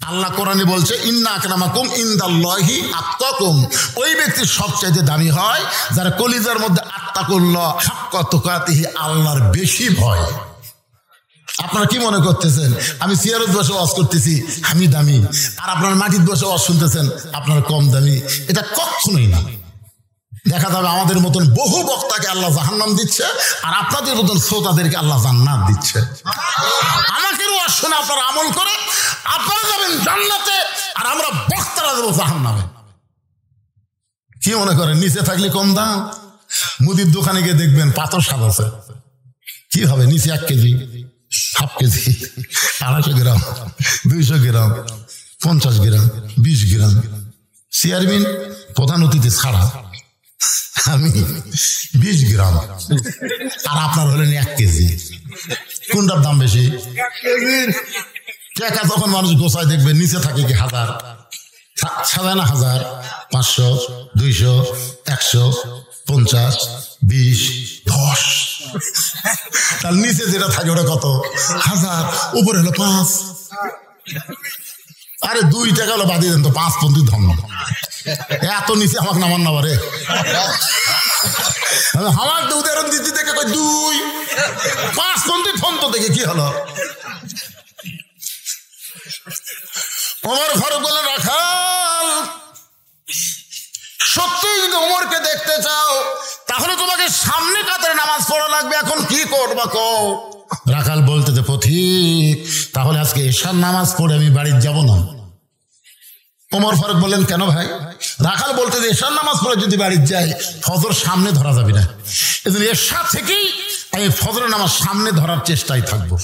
আল্লাহ কোরআনে বলছে ইন্না আকরামাকুম ইনদাল্লাহি আতকাকুম, ওই ব্যক্তির সবচাইতে দামি হয় যারা কলিজার মধ্যে আত্তাকুল্লাহ হাক্কা তুকাতিহি, আল্লাহর বেশি ভয়। আপনারা কি মনে করতেছেন আমি সিয়ারত বসে ওয়াজ করতেছি আমি দামি, আর আপনার মাটির বসে ওয়াজ শুনতেছেন আপনার কম দামি? এটা কখনোই না। দেখা যাবে আমাদের মতন বহু বক্তাকে আল্লাহ জাহান্নাম দিচ্ছে, আর আপনাদের মতন শ্রোতাদেরকে আল্লাহ জান্নাত দিচ্ছে। আমাকে ওয়াজ শুনে আপনারা আমল করে আপনারা যাবেন জান্নাতে, আর আমরা বক্তারা দেবো জাহান্নামে। কি মনে করেন নিচে থাকলে কম দাম? মুদির দোকানে গিয়ে দেখবেন পাথর সাজাচ্ছে, কি হবে নিচে 1 কেজি, হাফ কেজি, 250 গ্রাম, 200 গ্রাম, 50 গ্রাম, 20 গ্রাম, চেয়ারম্যান প্রধান অতিথি ছাড়া আমি 20 গ্রাম, আর আপনার হলেন 1 কেজি। কোনটার দাম বেশি? টাকা যখন মানুষ গোছায় দেখবে নিচে থাকে কি 1000, সাজায় না 1000, 500, 200, 100, 50, 20, 10, তার নিচে যেটা থাকে ওটা কত? 1000, উপরে হলো 5। আরে 2 টাকা হলো বাদিয়ে দেন তো, 5 পন্থী ধর্ম, এত নিচে আমাকে নামান না পারে। আমার উদাহরণ দিতে দেখে 2, 5 পন্থী ধর্ম দেখে কি হলো? ওমর ফারুক বলে রাখাল সত্যি যদি ওমরকে দেখতে চাও তাহলে তোমাকে সামনে কাতারে নামাজ পড়া লাগবে, এখন কি করবা কও? রাখাল বলতে যে পথিক তাহলে আজকে এশার নামাজ পড়ে আমি বাড়ি যাব না। ওমর ফারুক বললেন কেন ভাই? রাখাল বলতে যে এশার নামাজ পড়ে যদি বাড়ি যাই ফজর সামনে ধরা যাবে না, এজন্য এশা থেকেই আমি ফজরের নামাজ সামনে ধরার চেষ্টায় থাকবো।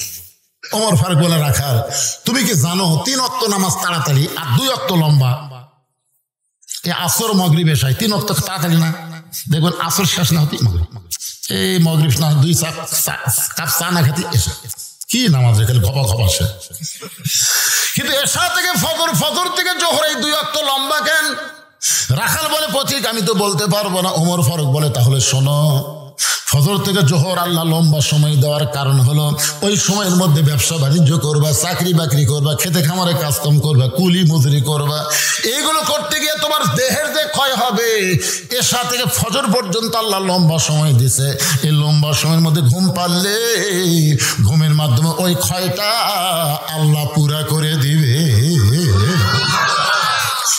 ওমর ফারুক বলে রাখাল তুমি কি জানো 3 ওয়াক্ত নামাজ তাড়াতাড়ি আর 2 ওয়াক্ত লম্বা? এই আসর মাগরিব এশায় 3 ওয়াক্ত তাড়াতাড়ি না, দেখবেন আসর শেষ না হতে মাগরিব, এই মাগরিব না 2 কাপ চা না খেতে এশা, কি নামাজ এখানে ঘপা ঘপা সে। কিন্তু এশা থেকে ফজর, ফজর থেকে জোহর, এই 2 ওয়াক্ত লম্বা কেন? রাখাল বলে পথিক আমি তো বলতে পারবো না। ওমর ফারুক বলে তাহলে শোনো, ফজর থেকে জোহর আল্লাহ লম্বা সময় দেওয়ার কারণ হলো ওই সময়ের মধ্যে ব্যবসা বাণিজ্য করবা, চাকরি বাকরি করবা, খেতে খামারে কাজকাম করবা, কুলি মজুরি করবা, এইগুলো করতে গিয়ে তোমার দেহের যে ক্ষয় হবে। এশা থেকে ফজর পর্যন্ত আল্লাহ লম্বা সময় দিছে, এই লম্বা সময়ের মধ্যে ঘুম পারলে ঘুমের মাধ্যমে ওই ক্ষয়টা আল্লাহ পুরা করে দিবে।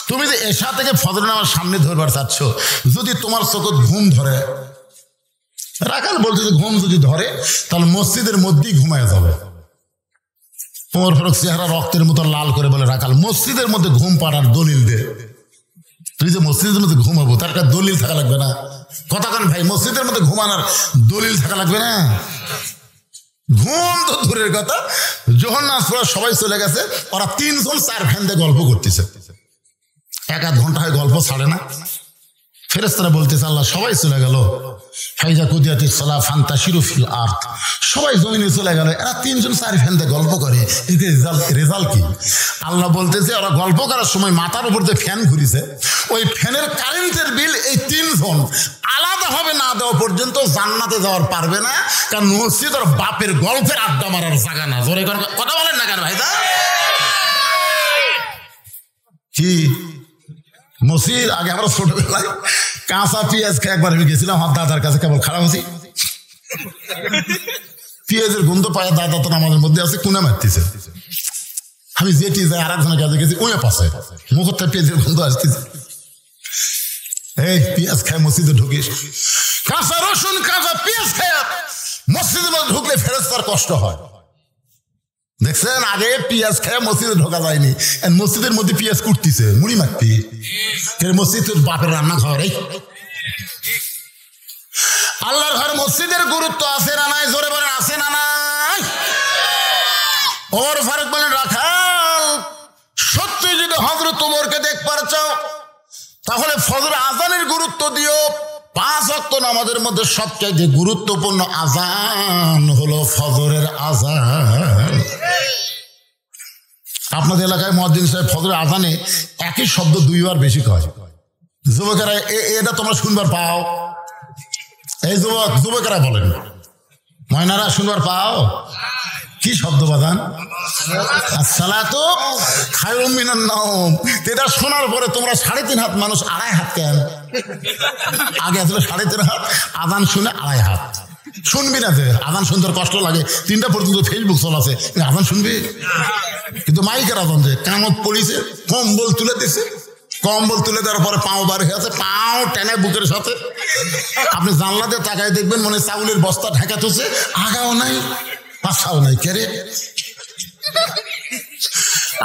তুমি যে এশা থেকে ফজর নামাজ সামনে ধরবার চাচ্ছ, যদি তোমার চোখে ঘুম ধরে, রাখাল বলছে যে ঘুম যদি ধরে তাহলে মসজিদের মধ্যেই ঘুমায় যাবে। ওমর ফারুক চেহারা রক্তের মতো লাল করে বলে রাখাল মসজিদের মধ্যে ঘুম পাড়ার দলিল দে। তুই যে মসজিদের মধ্যে ঘুমাবো তার একটা দলিল থাকা লাগবে না? কথা কেন ভাই, মসজিদের মধ্যে ঘুমানোর দলিল থাকা লাগবে না? ঘুম তো দূরের কথা, যখন নাচ পড়া সবাই চলে গেছে, ওরা 3 জন 4 ফ্যান দিয়ে গল্প করতেছে, 1-1 ঘন্টা হয় গল্প ছাড়ে না। ফেরেশতারা বলতেছে আল্লাহ সবাই চলে গেল, ফাইজা কুদিয়াতিস সালাহ ফান্তাশিরু ফিল আরদ, সবাই জমিনে চলে গেল, এরা 3 জন 4 ফ্যান দিয়ে গল্প করে, এতে রেজাল্ট কি? আল্লাহ বলতেছে ওরা গল্প করার সময় মাথার উপর যে ফ্যান ঘুরিছে, ওই ফ্যানের কারেন্টের বিল এই 3 জন আলাদা হবে না দেওয়া পর্যন্ত জান্নাতে যাওয়ার পারবে না, কারণ মসজিদ ওর বাপের গল্পের আড্ডা মারার জায়গা না। জোরে কথা বলেন না কেন ভাই? কি মসজিদ? আগে আমরা ছোটবেলায় কাঁচা পেঁয়াজ খেয়ে একবার আমি গেছিলাম আমার দাদার কাছে, কেবল খারাপ হয়েছি, পেঁয়াজের গন্ধ পায়, দাদা তো আমাদের মধ্যে আছে, কুনা মারতেছে, আমি যেটি যাই আর একজনের কাছে গেছি, ওই পাশে মুখটা পেঁয়াজের গন্ধ আসতেছে, এই পেঁয়াজ খায় মসজিদে ঢুকিস, কাঁচা রসুন কাঁচা পেঁয়াজ খায় মসজিদের মধ্যে ঢুকলে ফেরেশতার কষ্ট হয়। দেখছেন আগে পেঁয়াজ খেয়ে মসজিদে ঢোকা যায়নি, মসজিদের মধ্যে পেঁয়াজ কুটতিছে, মুড়ি মারতি, মসজিদ বাপের রান্না ঘর। আল্লাহর ঘর মসজিদের গুরুত্ব আছে না নাই? জোরে বলেন আছে না নাই? ওমর ফারুক বলেন রাখাল সত্যি যদি হযরত ওমরকে দেখবার চাও তাহলে ফজর আজানের গুরুত্ব দিও। 5 ওয়াক্ত নামাজের মধ্যে সবচেয়ে গুরুত্বপূর্ণ আজান হলো ফজরের আজান। আপনাদের এলাকায় মুয়াজ্জিন সাহেব ফজরের আজানে একই শব্দ 2 বার বেশি কয়। যুবকেরা এটা তোমরা শুনবার পাও? এই যুবকেরা বলেন, ময়নারা শুনবার পাও? কি শব্দ বাদান? আসসালাতু খায়রুম মিনান নাওম। এটা শোনার পরে তোমরা 3.5 হাত মানুষ 2.5 হাত কেন? আগে আসলে 3.5 হাত, আজান শুনে 2.5 হাত। শুনবি না যে আজান শুনতে কষ্ট লাগে, 3টা পর্যন্ত ফেসবুক চলাছে, আজান শুনবি? কিন্তু মাইকের আজান যে কামত পড়িছে, কম্বল তুলে দিছে, কম্বল তুলে দেওয়ার পরে পাও বার হয়ে আছে, পাও টেনে বুকের সাথে। আপনি জানলাতে তাকায় দেখবেন মনে চাউলের বস্তা ঢাকা তুলছে, আগাও নাই পাশাও নাই। কে রে?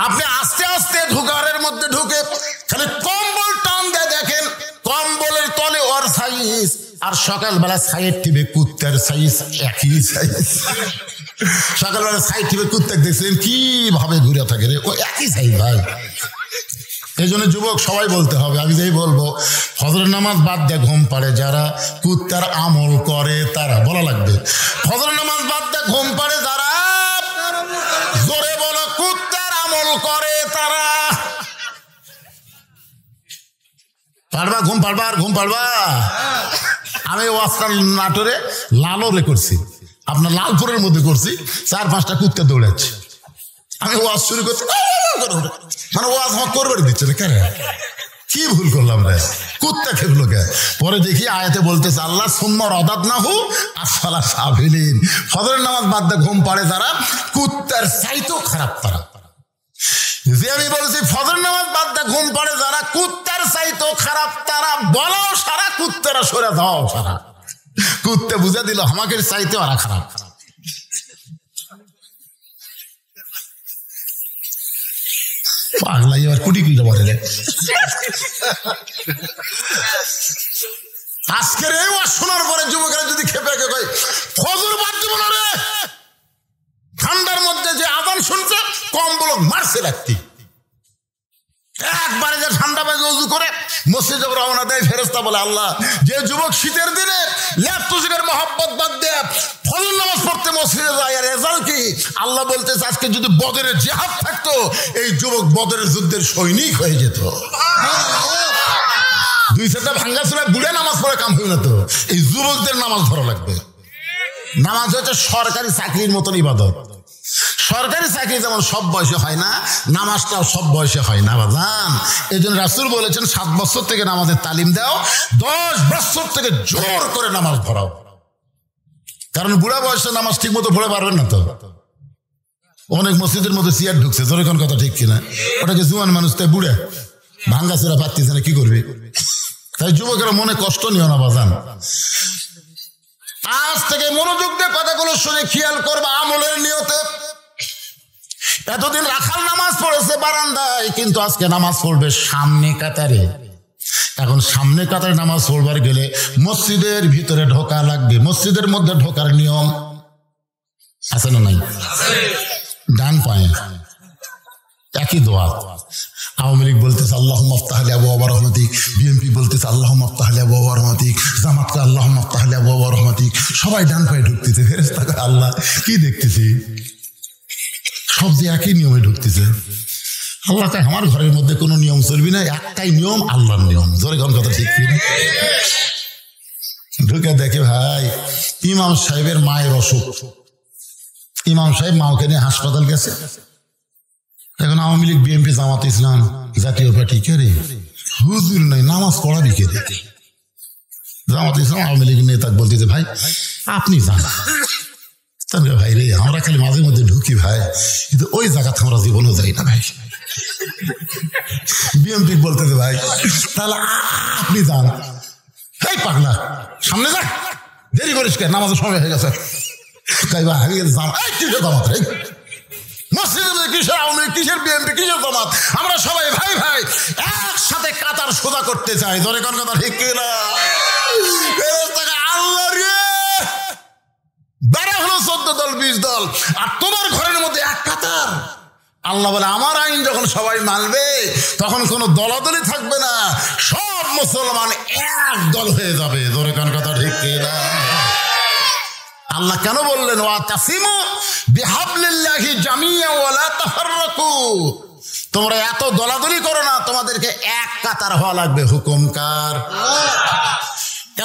আপনি আস্তে আস্তে ঘরের মধ্যে ঢুকে খালি কম্বল টান দিয়ে দেখেন, কম্বলের তলে ওর সাইজ আর সকালবেলা সাইড টিভি কুত্তার সাইজ একই সাইজ। সকালবেলা সাইড টিভি কুত্তা দেখছেন কিভাবে ঘুরে থাকে রে, ও একই সাইজ ভাই। এই জন্য যুবক সবাই বলতে হবে, আমি যেই বলবো, ফজরের নামাজ বাদ দিয়ে ঘুম পাড়ে যারা, কুত্তার আমল করে তারা। বলা লাগবে, ফজরের নামাজ বাদ দিয়ে ঘুম পাড়ে যারা, জোরে বলো, কুত্তার আমল করে তারা। পারবা? ঘুম পারবা? আর ঘুম পারবা? আমি ওয়াজটা নাটোরে লালরে করছি, আপনার লালপুরের মধ্যে করছি, 4-5টা কুত্তা দৌড়াচ্ছে। আমি ওয়াজ শুরু করছি, মানে ওয়াজ আমার করবার দিচ্ছে না কেন? কি ভুল করলাম রে? কুত্তা খেপলো কে? পরে দেখি আয়াতে বলতেছে আল্লাহ সুম্মা রাদাদনাহু আসফালা সাফিলিন। ফজরের নামাজ বাদ দিয়ে ঘুম পাড়ে যারা, কুত্তার চাইতেও খারাপ তারা। যে আমি বলছি ফজরের নামাজ বাদ দিয়ে ঘুম পাড়ে যারা, কুত্তার চাইতেও খারাপ তারা। বলো সারা, কুত্তারা সরে দাও সারা। কুত্তে বুঝে দিল আমাকে চাইতে ওরা খারাপ। পাগলা এবার কুটি কিলো বলে রে। আজকের এই ওয়াজ শোনার পরে যুবকেরা যদি খেপে কয় ফজর বাদ দিব না রে, ঠান্ডার মধ্যে যে আজান শুনছে কম্বল মারছে রাখতি, একবারে যে ঠান্ডা বাজে উজু করে মসজিদে রওনা দেয়, ফেরেশতা বলে আল্লাহ যে যুবক শীতের দিনে ল্যাপটুসিকের মহব্বত বাদ দেয় ফজর নামাজ পড়তে মসজিদে যায়, আর রেজাল্ট কি? আল্লাহ বলতেছে আজকে যদি বদরের জিহাদ থাকতো এই যুবক বদরের যুদ্ধের সৈনিক হয়ে যেত। 2-4টা ভাঙ্গা চুলা বুড়ে নামাজ পড়ে কাম হই না তো, এই যুবকদের নামাজ ধরা লাগবে। নামাজ হচ্ছে সরকারি চাকরির মতন ইবাদত। সরকারি চাকরি যেমন সব বয়সে হয় না, নামাজটাও সব বয়সে হয় না বাজান। এই জন্য রাসূল বলেছেন 7 বছর থেকে নামাজের তালিম দাও, 10 বছর থেকে জোর করে নামাজ ধরাও। কারণ বুড়া বয়সে নামাজ ঠিক মতো পড়ে পারবেন না তো। অনেক মসজিদের মধ্যে চেয়ার ঢুকছে, জোরে কোন কথা ঠিক কিনা? ওটাকে জুয়ান মানুষ, তাই বুড়ে ভাঙ্গা চোরা পাচ্ছিস না, কি করবে? তাই যুবকেরা মনে কষ্ট নিও না বাজান। আজ থেকে মনোযোগ দিয়ে কথাগুলো শুনে খেয়াল করবা আমলের নিয়তে। এতদিন রাখাল নামাজ পড়েছে বারান্দায়, কিন্তু আজকে নামাজ পড়বে সামনে কাতারে। এখন সামনে কাতারে নামাজ পড়বার গেলে মসজিদের ভিতরে ঢোকা লাগবে। মসজিদের মধ্যে ঢোকার নিয়ম আছে না নাই? ডান পায়ে একই দোয়া। আওয়ামী লীগ বলতেছে আল্লাহুম্মা আফতাহ লি আবওয়াব রাহমাতিক, বিএনপি বলতেছে আল্লাহুম্মা আফতাহ লি আবওয়াব রাহমাতিক, জামাত কা আল্লাহুম্মা আফতাহ লি আবওয়াব রাহমাতিক। সবাই ডান পায়ে ঢুকতেছে। ফেরেশতা কয় আল্লাহ কি দেখতেছি? সব যে একই নিয়মে ঢুকতেছে। আল্লাহ কয় আমার ঘরের মধ্যে কোনো নিয়ম চলবি না, একটাই নিয়ম, আল্লাহর নিয়ম। জোরে কোন কথা ঠিক কি? ঢুকে দেখে ভাই ইমাম সাহেবের মায়ের অসুখ। ইমাম সাহেব মাওকে নিয়ে হাসপাতাল গেছে। এখন আওয়ামী লীগ, বিএনপি, জামাত ইসলাম, জাতীয় পার্টি কে রে? হুজুর নাই, নামাজ পড়াবি কে রে? জামাত ইসলাম আওয়ামী লীগ নেতা বলতেছে ভাই আপনি যান। ভাই রে আমরা খালি মাঝে মধ্যে ঢুকি ভাই, কিন্তু ওই জায়গাতে আমরা জীবনও যাই না ভাই। বিএনপি বলতেছে ভাই তাহলে আপনি যান। এই পাগলা সামনে যা, দেরি করিস কে, নামাজের সময় হয়ে গেছে। মসজিদে কিসের আওয়ামী লীগ, কিসের বিএনপি, কিসের জামাত? আমরা সবাই ভাই ভাই একসাথে কাতার সোজা করতে চাই। ধরে কোন কথা ঠিক কিনা? আল্লাহ রে বেড়া হলো 14 দল 20 দল, আর তোমার ঘরের মধ্যে এক কাতার। আল্লাহ বলে আমার আইন যখন সবাই মানবে তখন কোনো দলাদলি থাকবে না, সব মুসলমান এক দল হয়ে যাবে। ধরে কোন কথা ঠিক কিনা? আল্লাহ কেন বললেন ওয়াতাসিমু বিহাবলিল্লাহি জামিয়া ওয়া লা তাফাররাকু? তোমরা এত দলাদলি করো না, তোমাদেরকে এক কাতার হওয়া লাগবে। হুকুম কার?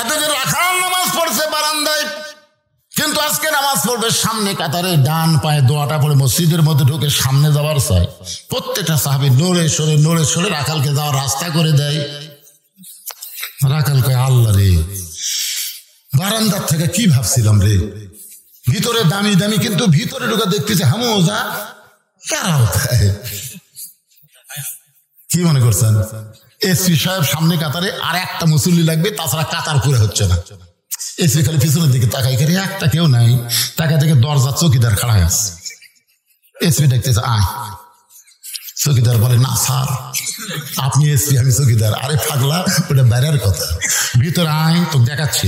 এতদিন রাখাল নামাজ পড়ছে বারান্দায়, কিন্তু আজকে নামাজ পড়বে সামনে কাতারে, ডান পায়ে দোয়াটা পড়ে মসজিদের মধ্যে ঢুকে সামনে যাওয়ার চাই। প্রত্যেকটা সাহাবী নড়ে সরে রাখালকে যাওয়ার রাস্তা করে দেয়। রাখাল কয় আল্লাহ রে, বারান্দার থেকে কি ভাবছিলাম রে, ভিতরে দামি দামি, কিন্তু ভিতরে ঢুকে দেখতেছে হামোজা কারা হতায়। কি মনে করছেন? এসপি সাহেব সামনে কাতারে, আর একটা মুসল্লি লাগবে, তাছাড়া কাতার পুরে হচ্ছে না। এসপি খালি পিছনের দিকে তাকাই করে, একটা কেউ নাই। তাকা থেকে দরজা চৌকিদার খাড়া আছে। এসপি দেখতেছে, আয়। চৌকিদার বলে, না স্যার আপনি এসপি, আমি চৌকিদার। আরে পাগলা, ওটা বাইরের কথা, ভিতরে আয়, তো দেখাচ্ছি।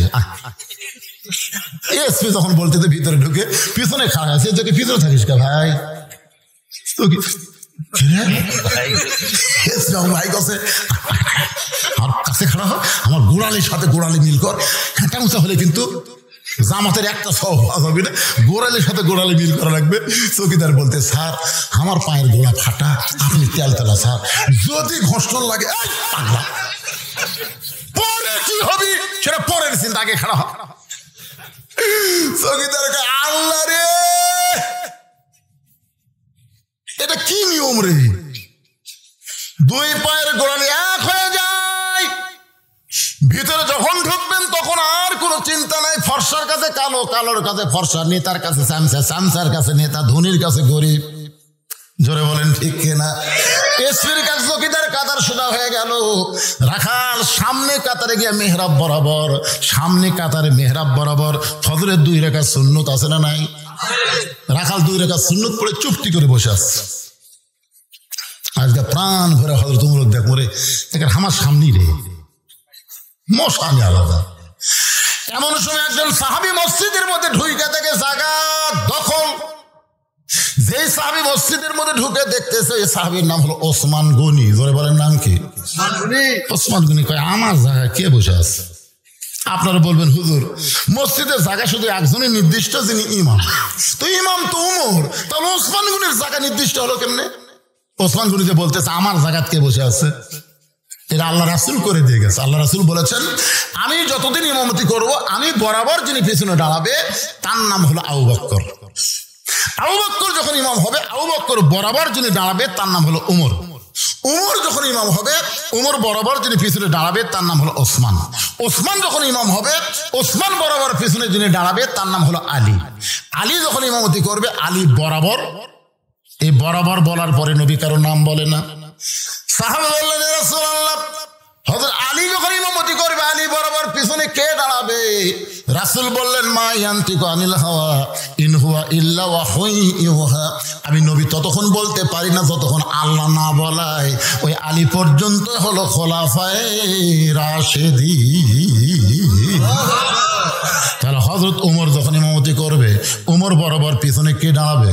এসপি যখন বলতেছে ভিতরে ঢুকে পিছনে খাড়া আছে, তোকে পিছনে থাকিস কা ভাই? আর কাছে খাড়া হয়, আমার গোড়ালির সাথে গোড়ালি মিল কর। হ্যাঁ উঁচা হলে কিন্তু জামাতের একটা সব হবে না, গোড়ালির সাথে গোড়ালি মিল করা লাগবে। চৌকিদার বলতে, স্যার আমার পায়ের গোড়া ফাটা, আপনি তেলতলা স্যার, যদি ঘর্ষণ লাগে পরে কি হবি সেটা পরের চিন্তা, আগে খাড়া হয়। চৌকিদারকে আল্লাহ রে, এটা কি নিয়ম রে? দুই পায়ের গোড়ালি এক হয়ে যায়। ভিতরে যখন ঢুকবেন তখন আর কোনো চিন্তা নাই। ফর্সার কাছে কালো, কালোর কাছে ফর্সা, নেতার কাছে চামচা, চামচার কাছে নেতা, ধনীর কাছে গরিব। জোরে বলেন ঠিক কিনা? এসপির কাছে চৌকিদার, কাতার সোজা হয়ে গেল। রাখাল সামনে কাতারে গিয়ে মেহরাব বরাবর, সামনে কাতারে মেহরাব বরাবর ফজরের 2 রাকাত সুন্নত আছে না নাই? রাখাল 2 রাকাত সুন্নত পড়ে চুপটি করে বসে আছে। আজকে প্রাণ ভরে হযরত উমর দেখ মরে, আমার সামনেই রে, মশানি আলাদা। এমন সময় একজন সাহাবী মসজিদের মধ্যে ঢুকে থেকে জায়গা দখল। যেই সাহাবী মসজিদের মধ্যে ঢুকে দেখতেছে, এই সাহাবীর নাম হলো ওসমান গনি। জোরে বলেন নাম কি? ওসমান গনি। কয় আমার জায়গায় কে বসে আছে? আপনারা বলবেন হুজুর মসজিদের জায়গা শুধু একজনই নির্দিষ্ট, যিনি ইমাম। তো ইমাম তো উমর, তাহলে ওসমান গনির জায়গা নির্দিষ্ট হলো কেমনে? ওসমান গনি যে বলতেছে আমার জায়গায় কে বসে আছে, এটা আল্লাহ রাসূল করে দিয়ে গেছে। আল্লাহ রাসূল বলেছেন, আমি যতদিন ইমামতি করব, আমি বরাবর যিনি পেছনে দাঁড়াবে তার নাম হলো আবু বকর। আবু বকর যখন ইমাম হবে, আবু বকর বরাবর যিনি দাঁড়াবে তার নাম হলো উমর। উমর যখন ইমাম হবে, উমর বরাবর যিনি পিছনে দাঁড়াবে তার নাম হলো ওসমান। ওসমান যখন ইমাম হবে, ওসমান বরাবর পিছনে যিনি দাঁড়াবে তার নাম হলো আলী। আলী যখন ইমামতি করবে, আলী বরাবর। এই বরাবর বলার পরে নবী কারো নাম বলে না। সাহাবা বললেন, ইয়া রাসূলুল্লাহ, হযরত আলী যখন ইমামতি করবে, আলী বরাবর পিছনে কে দাঁড়াবে? রাসূল বললেন, মা ইয়ান্তিকু আনিল হাওয়া ইন হুয়া ইল্লা ওয়াহয়ুন ইউহা। আমি নবী ততক্ষণ বলতে পারি না যতক্ষণ আল্লাহ না বলায়। ওই আলী পর্যন্ত হলো খোলাফায়ে রাশেদিন। তাহলে হযরত ওমর যখন ইমামতি করবে, ওমর বরাবর পিছনে কে দাঁড়াবে?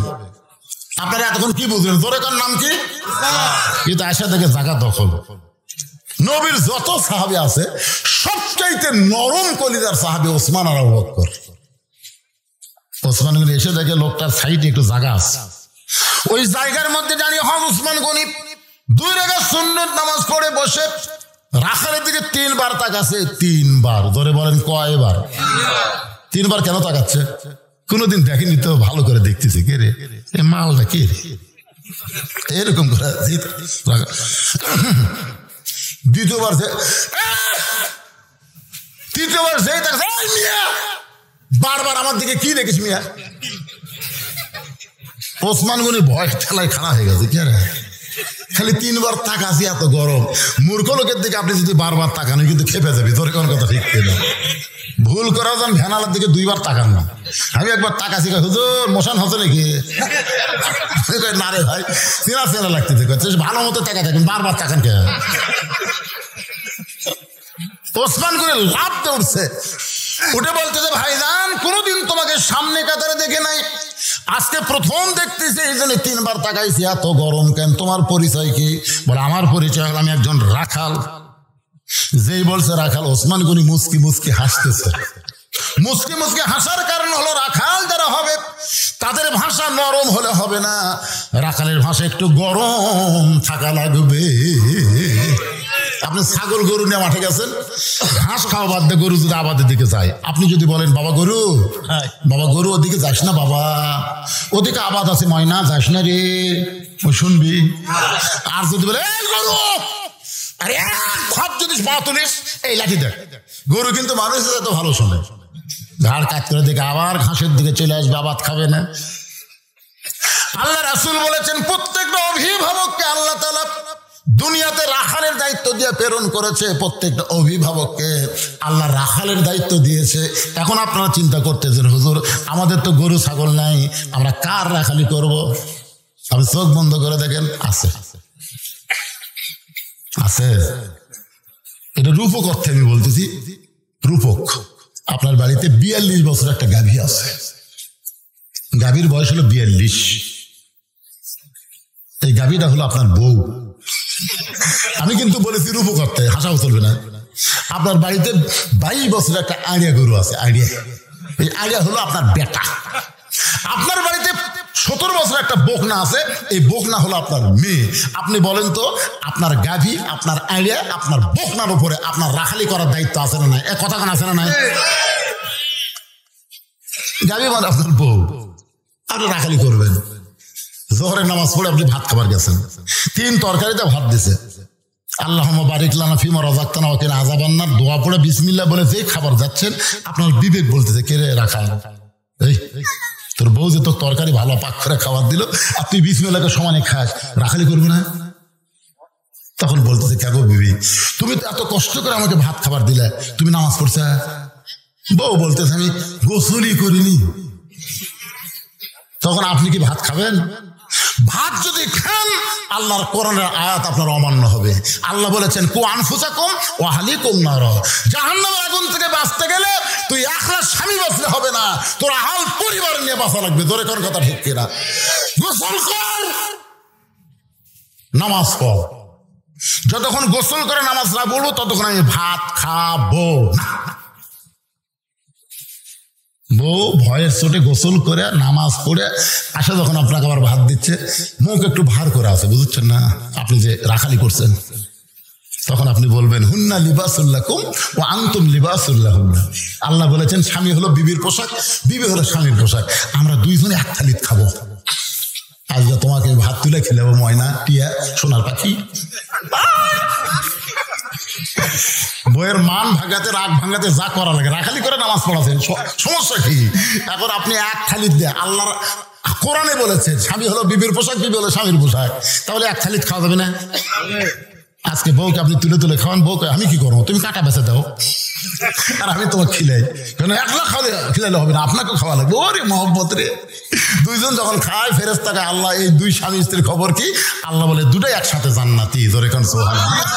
আপনারা এতক্ষণ কি বুঝলেন? দরকার নাম কি? কিন্তু আয়সা থেকে জায়গা দখল। নবীর যত সাহাবী আছে সবচাইতে নরম কলিজার সাহাবী ওসমান আর আবু বকর। ওসমান গনি এসে দেখে লোকটার সাইডে একটু জায়গা আছে, ওই জায়গার মধ্যে দাঁড়িয়ে হন ওসমান গনি 2 রাকাত সুন্নত নামাজ পড়ে বসে রাখালের দিকে 3 বার তাকাচ্ছে। 3 বার। ধরে বলেন কয়বার? 3 বার। কেন তাকাচ্ছে? কোনোদিন দেখেনি তো, ভালো করে দেখতেছি, কে রে এ মালটা, কে রে এরকম করে। দ্বিতীয়বার, তৃতীয়বার সেই বারবার আমার দিকে কি দেখিস মিয়া? ওসমান গনি ভয় ঠেলায় খাড়া হয়ে গেছে। কে রে? খালি 3 বার তাকাছি, এত গরম। মূর্খ লোকের দিকে আপনি যদি বারবার তাকান কিন্তু খেপে যাবি। তোর কোন কথা ঠিক না। ভুল করা যান, ভ্যানালার দিকে 2 বার তাকান না। আমি একবার তাকাছি, হুজুর মোশন হতো নাকি? না রে ভাই, চেনা চেনা লাগতেছে। ভালো মতো তাকা থাকেন, বারবার তাকান কে? ওসমান করে লাভ দিয়ে উঠছে, উঠে বলতেছে, ভাইজান কোনোদিন তোমাকে সামনে কাতারে দেখে নাই, আজকে প্রথম দেখতেছি, এই জন্য 3 বার তাকাইছি। এত গরম কেন? তোমার পরিচয় কি? বলে, আমার পরিচয় হলো আমি একজন রাখাল। যেই বলছে রাখাল, ওসমান গনি মুস্কি মুস্কি হাসতেছে। মুস্কি মুস্কি হাসার কারণ হলো রাখাল যারা হবে তাদের ভাষা নরম হলে হবে না, রাখালের ভাষা একটু গরম থাকা লাগবে। আপনি ছাগল গরু নিয়ে মাঠে গেছেন, ঘাস খাওয়া বাদ দিয়ে গরু যদি আবাদের দিকে যায়, আপনি যদি বলেন বাবা গরু ওদিকে যাস না বাবা, ওদিকে আবাদ আছে ময়না, যাস না রে, ওই শুনবি। আর যদি বলে গরু, আরে খপ যদি পা তুলিস এই লাঠি দেখ, গরু কিন্তু মানুষের এত ভালো শোনে, ঘাড় কাজ করে দেখে আবার ঘাসের দিকে চলে আসবে, আবাদ খাবে না। আল্লাহ রাসূল বলেছেন প্রত্যেকটা অভিভাবককে আল্লাহ তাআলা দুনিয়াতে রাখালের দায়িত্ব দিয়ে প্রেরণ করেছে, প্রত্যেকটা অভিভাবককে আল্লাহ রাখালের দায়িত্ব দিয়েছে। এখন আপনারা চিন্তা করতেছেন হুজুর আমাদের তো গরু ছাগল নাই, আমরা কার রাখালি করব? আপনি চোখ বন্ধ করে দেখেন, আছে আছে। এটা রূপক অর্থে আমি বলতেছি, রূপক। আপনার বাড়িতে 42 বছর একটা গাভী আছে, গাভীর বয়স হলো 42, এই গাভীটা হলো আপনার বউ। আমি কিন্তু বলেছি রূপক অর্থে, হাসাও চলবে না। আপনার বাড়িতে 22 বছর একটা আড়িয়া গরু আছে, আড়িয়া, এই আড়িয়া হলো আপনার বেটা। আপনার বাড়িতে 17 বছর একটা বকনা আছে, এই বকনা হলো আপনার মেয়ে। আপনি বলেন তো আপনার গাভী, আপনার আড়িয়া, আপনার বকনার উপরে আপনার রাখালি করার দায়িত্ব আছে না নাই? এক কথা কেন আছে না নাই? গাভী মানে আপনার বউ, আপনি রাখালি করবেন। জোহরের নামাজ পড়ে আপনি ভাত খাবার গেছেন, 3 তরকারিতে ভাত দিছে, আল্লাহুম্মা বারিক লানা ফিমা রাযাকতানা ওয়া কিনা আযাবান্নার দোয়া পড়ে বিসমিল্লাহ বলে যেই খাবার যাচ্ছেন, আপনার বিবেক বলতেছে কে রে রাখাল, এই তোর বউ যে তোর তরকারি ভালো পাক করে খাবার দিল, আর তুই বিসমিল্লাহকে সমানে খাস, রাখালি করবি না? তখন বলতেছে কে গো বিবি, তুমি তো এত কষ্ট করে আমাকে ভাত খাবার দিলে, তুমি নামাজ পড়ছে? বউ বলতেছে আমি গোসলই করিনি। তখন আপনি কি ভাত খাবেন? ভাত যদি খান আল্লাহর কোরআনের আয়াত আপনার অমান্য হবে। আল্লাহ বলেছেন কু আনফুসাকুম ওয়া আহলিকুম নার, জাহান্নামের আগুন থেকে বাঁচতে গেলে তুই একলা স্বামী বাঁচলে হবে না, তোর আহল পরিবার নিয়ে বাঁচা লাগবে। জোরে কোন কথা ঠিক কিনা? গোসল কর, নামাজ পড়। যতক্ষণ গোসল করে নামাজ না বলবো ততক্ষণ আমি ভাত খাবো না। বউ ভয়ের চোটে গোসল করে নামাজ পড়ে আসে, যখন আপনাকে আবার ভাত দিচ্ছে, মুখ একটু ভার করে আছে, বুঝছেন না আপনি যে রাখালি করছেন, তখন আপনি বলবেন হুন্না লিবাসুল লাকুম ওয়া আনতুম লিবাসুল লাহুন্না। আল্লাহ বলেছেন স্বামী হলো বিবির পোশাক, বিবি হলো স্বামীর পোশাক, আমরা দুইজনে এক থালিতে খাবো। আজ তোমাকে ভাত তুলে খেলাবো ময়না, টিয়া, সোনার পাখি। বইয়ের মান ভাঙাতে, রাগ ভাঙাতে যা করা লাগে, রাখালি করে নামাজ পড়াছেন, সমস্যা কি? এখন আপনি এক থালিত দেয়, আল্লাহর কোরআনে বলেছেন স্বামী হলো বিবির পোশাক, বিবি হলো স্বামীর পোশাক, তাহলে এক থালিত খাওয়া যাবে না? আজকে বউকে আপনি তুলে তুলে খাওয়ান, বউকে আমি কি করবো, তুমি কাটা বেঁচে দাও আর আমি তোমাকে খিলাই, কেন একলা খিলাইলে হবে না, আপনাকে খাওয়া লাগবে। ওরে মহব্বত রে, দুইজন যখন খায় ফেরেশতাকে আল্লাহ এই দুই স্বামী স্ত্রীর খবর কি? আল্লাহ বলে দুটাই একসাথে জান্নাতি। জোরে কোন সুবহানাল্লাহ।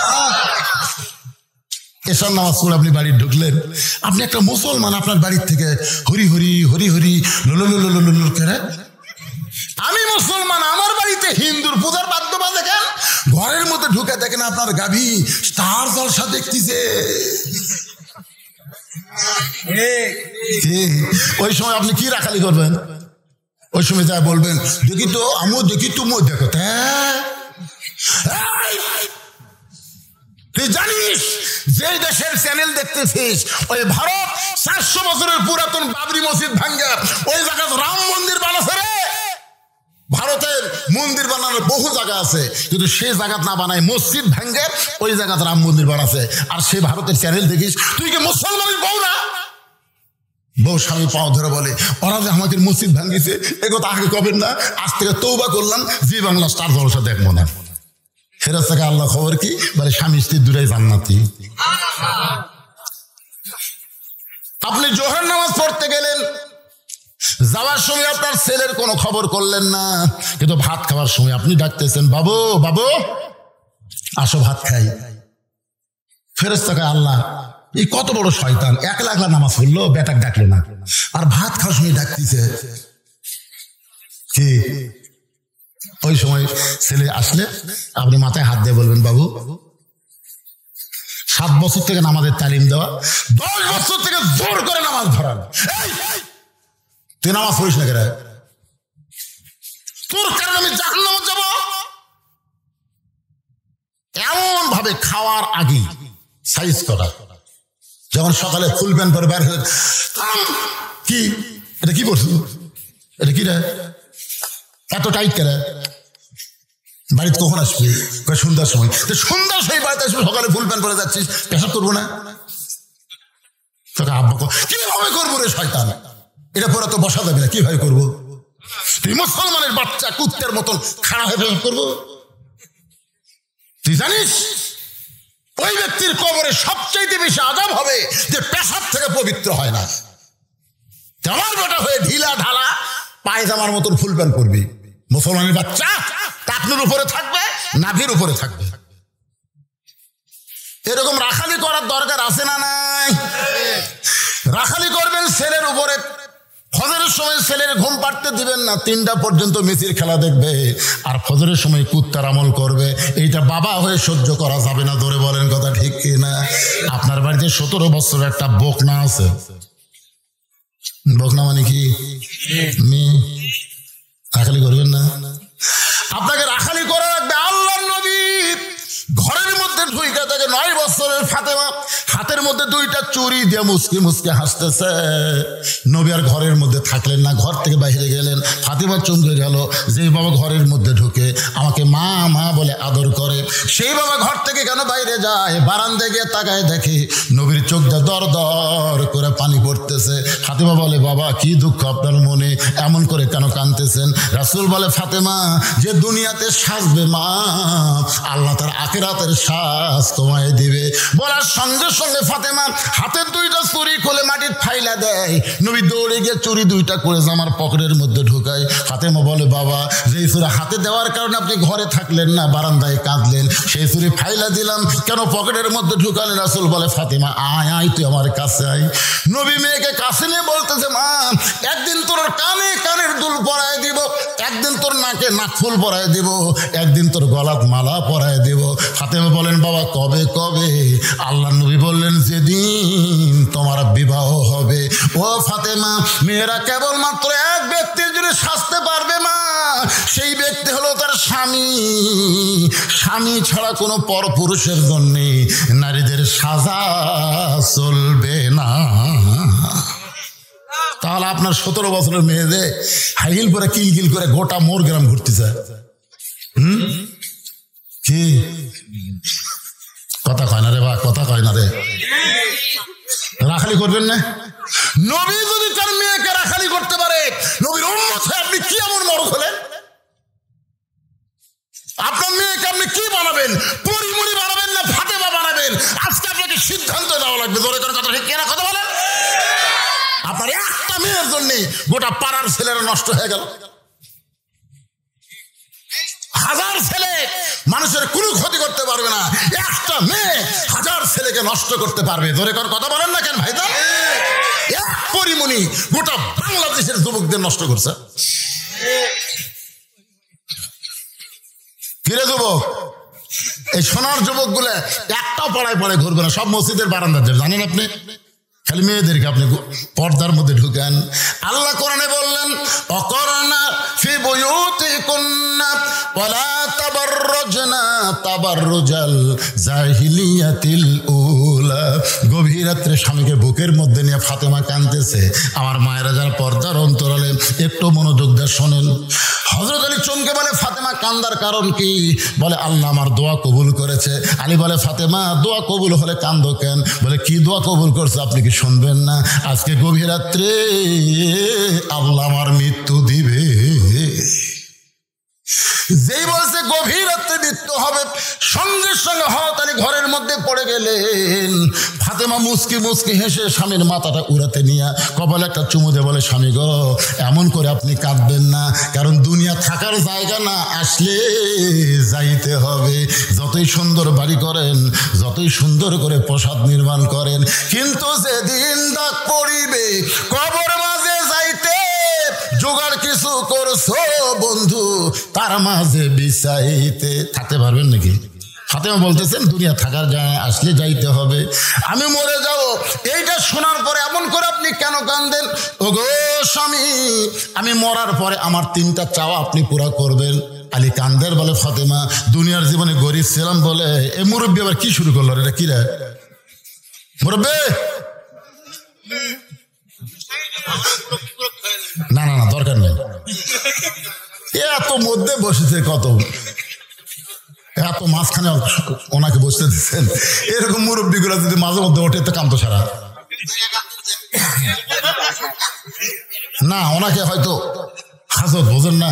এশার নামাজ পড়ে আপনি বাড়ি ঢুকলেন, আপনি একটা মুসলমান, আপনার বাড়ির থেকে হরি হরি হরি হরি লোল করে, আমি মুসলমান, আমার বাড়িতে হিন্দুর পূজার বাদ্য বাজে কেন? ঘরের মধ্যে ঢুকে দেখেন আপনার গাভী স্টার জলসা দেখতেছে। ওই সময় আপনি কি রাখালি করবেন? ওই সময় যা বলবেন দেখি তো আমিও দেখি, তুমিও দেখো। তুই জানিস যে দেশের চ্যানেল দেখতেছিস ওই ভারত 400 বছরের পুরাতন বাবরি মসজিদ ভাঙ্গা ওই জায়গায় রাম মন্দির বানাচ্ছে রে। ভারতের মন্দির বানানোর বহু জায়গা আছে, কিন্তু সেই জায়গা না বানায় মসজিদ ভাঙ্গে ওই জায়গাতে রাম মন্দির বানাচ্ছে, আর সেই ভারতের চ্যানেল দেখিস। তুই কি মুসলমানের বউ না? বউ স্বামী পাও ধরে বলে ওরা যে আমাদের মসজিদ ভাঙ্গিছে এগোতে আগে কবেন না, আজ থেকে তৌবা করলাম, জি বাংলা স্টার জলসা দেখবো না। ফেরেশতাকে আল্লাহ খবর কি বলে? স্বামী স্ত্রী দুটাই জান্নাতি। আপনি জোহর নামাজ পড়তে গেলেন, যাওয়ার সময় আপনার ছেলের কোনো খবর করলেন না, কিন্তু ভাত খাওয়ার সময় আপনি ডাকতেছেন বাবু বাবু আসো ভাত খাই। ফেরেশতাকে আল্লাহ এই কত বড় শয়তান, একলা একলা নামাজ পড়লো, বেটাক ডাকলো না, আর ভাত খাওয়ার সময় ডাকতেছে কি? ওই সময় ছেলে আসলে আপনি মাথায় হাত দিয়ে বলবেন বাবু 7 বছর থেকে নামাজের তালিম দেওয়া, 10 বছর থেকে জোর করে নামাজ ধরান, তুই নামাজ পড়িস না কেন? তোর কারণে আমি জাহান্নামে যাব। এমন ভাবে হবে খাওয়ার আগে সাইজ করা। যখন সকালে ফুল প্যান্ট পরে বের হয়ে কি এটা কি করছো, এটা কি রে এত টাইট করে, বাড়িতে কখন আসবি? সন্ধ্যার সময়। সন্ধ্যার সময় বাড়িতে আসবি, সকালে ফুল প্যান্ট পরে যাচ্ছিস, পেশাব করবো না? তোকে আব্বা কিভাবে করবো রে শয়তান, এটা পরে তো বসা যাবে না, কিভাবে করবো? তুই মুসলমানের বাচ্চা কুত্তের মতন খাড়া হয়ে পেশাব করবো? তুই জানিস ওই ব্যক্তির কবরে সবচাইতে বেশি আযাব হবে যে পেশাব থেকে পবিত্র হয় না। আমার বেটা হয়ে ঢিলা ঢালা পায়জামার মতন ফুল প্যান্ট করবি, মুসলমানের বাচ্চা টাকনুর উপরে থাকবে, নাভির উপরে থাকবে। এরকম রাখালি করার দরকার আছে না নাই? রাখালি করবেন ছেলের উপরে, ফজরের সময় ছেলের ঘুম পাড়তে দিবেন না, 3টা পর্যন্ত মেসির খেলা দেখবে, আর ফজরের সময় কুত্তার আমল করবে। এইটা বাবা হয়ে সহ্য করা যাবে না, ধরে বলেন কথা ঠিক কিনা? আপনার বাড়িতে 17 বছর একটা বকনা আছে, বকনা মানে কি? মেয়ে। রাখালি করবেন না? আপনাকে রাখালি করা রাখবে। আল্লাহর নবী ঘরের মধ্যে ঢুইকা থাকে 9 বছরের ফাতেমা হাতের মধ্যে 2টা চুরি দিয়ে মুসকি মুসকি হাসতেছে। নবী আর ঘরের মধ্যে থাকলেন না, ঘর থেকে বাইরে গেলেন। ফাতেমা চমকে গেল, যে বাবা ঘরের মধ্যে ঢুকে আমাকে মা মা বলে আদর করে, সেই বাবা ঘর থেকে কেন বাইরে যায়? বারান্দায় গিয়ে তাকায় দেখে নবীর চোখ দিয়ে দর দর করে পানি পড়তেছে। ফাতেমা বলে, বাবা কি দুঃখ আপনার মনে, এমন করে কেন কাঁদতেছেন? রাসূল বলে, ফাতেমা যে দুনিয়াতে সাজবে মা, আল্লাহ তার আখিরাতের সাজ তোমায় দিবে। বলার সঙ্গে সঙ্গে ফাতেমা হাতের 2টা চুরি খুলে মাটির ফাইলা দেয়। নবী দৌড়ে গিয়ে চুরি 2টা করে জামার পকেটের মধ্যে ঢুকায়। ফাতেমা বলে, বাবা যে চুরি হাতে দেওয়ার কারণে আপনি ঘরে থাকলেন না, বারান্দায় কাঁদলেন, সেই চুরি ফাইলা দিলাম, কেন পকেটের মধ্যে ঢুকালেন? রাসূল বলে, ফাতেমা আয় আয়, তুই আমার কাছে আয়। নবী মেয়েকে কাছে নিয়ে বলতেছে, মা একদিন তোর কানে কানের দুল পরায় দিব, একদিন তোর নাকে নাকফুল পরায় দিব, একদিন তোর গলাত মালা পরায় দিব। ফাতেমা বলেন, বাবা কবে কবে? আল্লাহ নবী বললেন, যেদিন তোমার বিবাহ হবে। ও ফাতেমা, মেয়েরা কেবলমাত্র এক ব্যক্তির জন্য সাজতে পারবে মা, সেই ব্যক্তি হলো তার স্বামী। স্বামী ছাড়া কোনো পরপুরুষের জন্য নারীদের সাজা চলবে না। তাহলে আপনার 17 বছরের মেয়েদের হাইহিল পরে কিলকিল করে গোটা মোর গ্রাম ঘুরতেছে। কি কথা কয় না রে বা, কথা কয় না রে। রাখালি করবেন না? নবী যদি তার মেয়েকে রাখালি করতে পারে, নবীর উম্মত হয়ে আপনি কি এমন মরক হলেন? আপনার মেয়েকে আপনি কি বানাবেন? পরিমরি বানাবেন না ফাতেমা বানাবেন? আজকে আপনাকে সিদ্ধান্ত নেওয়া লাগবে। ধরে করে কথা ঠিক কিনা কথা বলেন? আপনার একটা মেয়ের জন্য গোটা পাড়ার ছেলেরা নষ্ট হয়ে গেল। হাজার ছেলে মানুষের কোনো ক্ষতি করতে পারবে না, একটা মেয়ে 1000 ছেলেকে নষ্ট করতে পারবে। ধরে কর কথা বলেন না কেন ভাই? এক পরিমণি গোটা বাংলাদেশের যুবকদের নষ্ট করছে। ফিরে যুবক, এই সোনার যুবক গুলো একটাও পাড়ায় পাড়ায় ঘুরবে না, সব মসজিদের বারান্দা জানেন আপনি। খালি মেয়েদেরকে আপনি পর্দার মধ্যে ঢুকেন। আল্লাহ কোরআনে বললেন, অকরনা ফি বুয়ুতিকুন্না ওয়ালা তাবাররুজনা তাবাররুজাল জাহিলিয়াতিল উলা। গভীর রাত্রে স্বামীকে বুকের মধ্যে নিয়ে ফাতেমা কাঁদতেছে। আমার মায়েরা যারা পর্দার অন্তরালে একটু মনোযোগ দিয়ে শোনেন। হযরত আলী চমকে বলে, ফাতেমা কান্দার কারণ কি? বলে, আল্লাহ আমার দোয়া কবুল করেছে। আলী বলে, ফাতেমা দোয়া কবুল হলে কান্দো কেন? বলে, কি দোয়া কবুল করছে আপনি কি শুনবেন না? আজকে গভীর রাত্রে আল্লাহ আমার মৃত্যু দিবে। যেই বলছে গভীর রাত্রে মৃত্যু হবে, সঙ্গে সঙ্গে হযরত আলী ঘরের মধ্যে পড়ে গেলেন। ফাতেমা মুস্কি মুস্কি হেসে স্বামীর মাথাটা উড়াতে নিয়ে কপালে একটা চুমু দিয়ে বলে, স্বামী গো এমন করে আপনি কাঁদবেন না, কারণ দুনিয়া থাকার জায়গা না, আসলে যাইতে হবে। যতই সুন্দর বাড়ি করেন, যতই সুন্দর করে প্রাসাদ নির্মাণ করেন, কিন্তু যেদিন ডাক পড়িবে কবর মাঝে যাইতে, জোগাড় কিছু করছো বন্ধু তার মাঝে বিছাইতে, থাকতে পারবেন নাকি? ফাতেমা বলতেছেন দুনিয়া থাকার জায়গায় আসলে যাইতে হবে, আমি মরে যাব। এইটা শোনার পরে এমন করে আপনি কেন কাঁদেন? ওগো স্বামী, আমি মরার পরে আমার 3টা চাওয়া আপনি পুরা করবেন। আলী কান্দের বলে ফাতেমা দুনিয়ার জীবনে গরিব ছিলাম বলে এই মুরব্বী আবার কি শুরু করলো? এটা কি রে মুরব্বী? না না না দরকার নেই, এত মধ্যে বসেছে, কত এত মাঝখানে ওনাকে বসতে দিচ্ছেন। এরকম মুরব্বী গুলা যদি মাঝে মধ্যে ওঠে তো কান্ত সারা না, ওনাকে হয়তো হাজত বোঝেন না।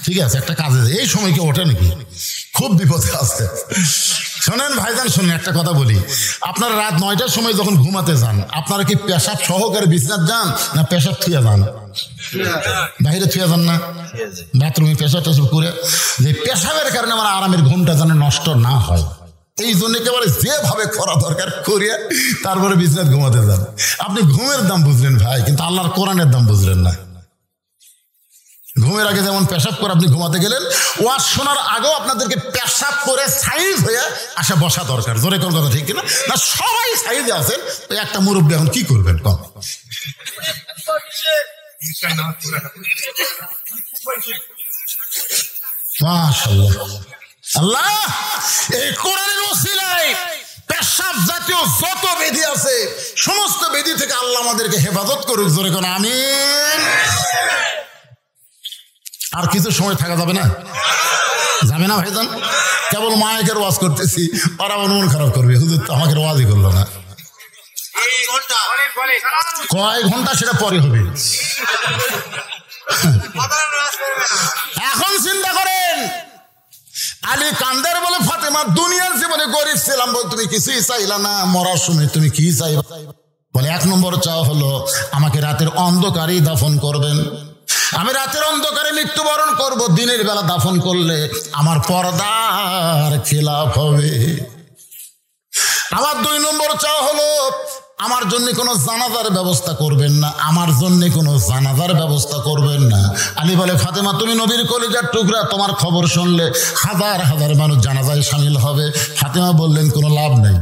ঠিক আছে, একটা কাজে এই সময় কি ওঠে নাকি? খুব বিপদে আছে। শোনেন ভাইজান, শোনেন একটা কথা বলি, আপনারা রাত 9টার সময় যখন ঘুমাতে যান আপনারা কি পেশাব সহকারে বিছনাত যান না পেশাব থুয়া যান? বাইরে থুয়া যান না? বাথরুমে পেশাব টেশাব করে, যে পেশাবের কারণে আমার আরামের ঘুমটা যেন নষ্ট না হয় এই জন্য একেবারে যেভাবে করা দরকার করিয়া তারপরে বিছনাত ঘুমাতে যান। আপনি ঘুমের দাম বুঝলেন ভাই, কিন্তু আল্লাহর কোরআনের দাম বুঝলেন না। ঘুমের আগে যেমন পেশাব করে আপনি ঘুমাতে গেলেন, ওয়াজ শোনার আগেও আপনাদেরকে পেশাব করে সাইজ হয়ে আসা বসা দরকার। জোরে কোন কথা ঠিক কিনা? না সবাই সাইজে আছেন, ওই একটা মুরব্বী এখন কি করবেন কম? মাশাআল্লাহ, আল্লাহ এই কোরআনের ওসিলায় পেশাব জাতীয় যত বেদি আছে সমস্ত বেদি থেকে আল্লাহ আমাদেরকে হেফাজত করুক। জোরে কোন আমিন। আর কিছু সময় থাকা যাবে না? যাবে না ভাইজান? কেবল মায়ের ওয়াজ করতেছি, ওরা মন খারাপ করবে, হুজুর তো আমাকে ওয়াজই করলো না। কয় ঘন্টা সেটা পরে হবে। এখন চিন্তা করেন, আলী কান্দের বলে ফাতেমা দুনিয়ার জীবনে গরিব ছিলাম বলে তুমি কিছুই চাইলা না, মরার সময় তুমি কি চাইবা? বলে 1 নম্বর চাওয়া হলো আমাকে রাতের অন্ধকারেই দাফন করবেন। আমি রাতের অন্ধকারে মৃত্যুবরণ করব, দিনের বেলা দাফন করলে আমার পর্দার খিলাফ হবে। আমার 2 নম্বর চাওয়া হলো আমার জন্য কোনো জানাজার ব্যবস্থা করবেন না, আমার জন্য কোনো জানাজার ব্যবস্থা করবেন না। আলী বলে ফাতেমা তুমি নবীর কলিজার টুকরা, তোমার খবর শুনলে হাজার হাজার মানুষ জানাজায় শামিল হবে। ফাতেমা বললেন কোনো লাভ নেই,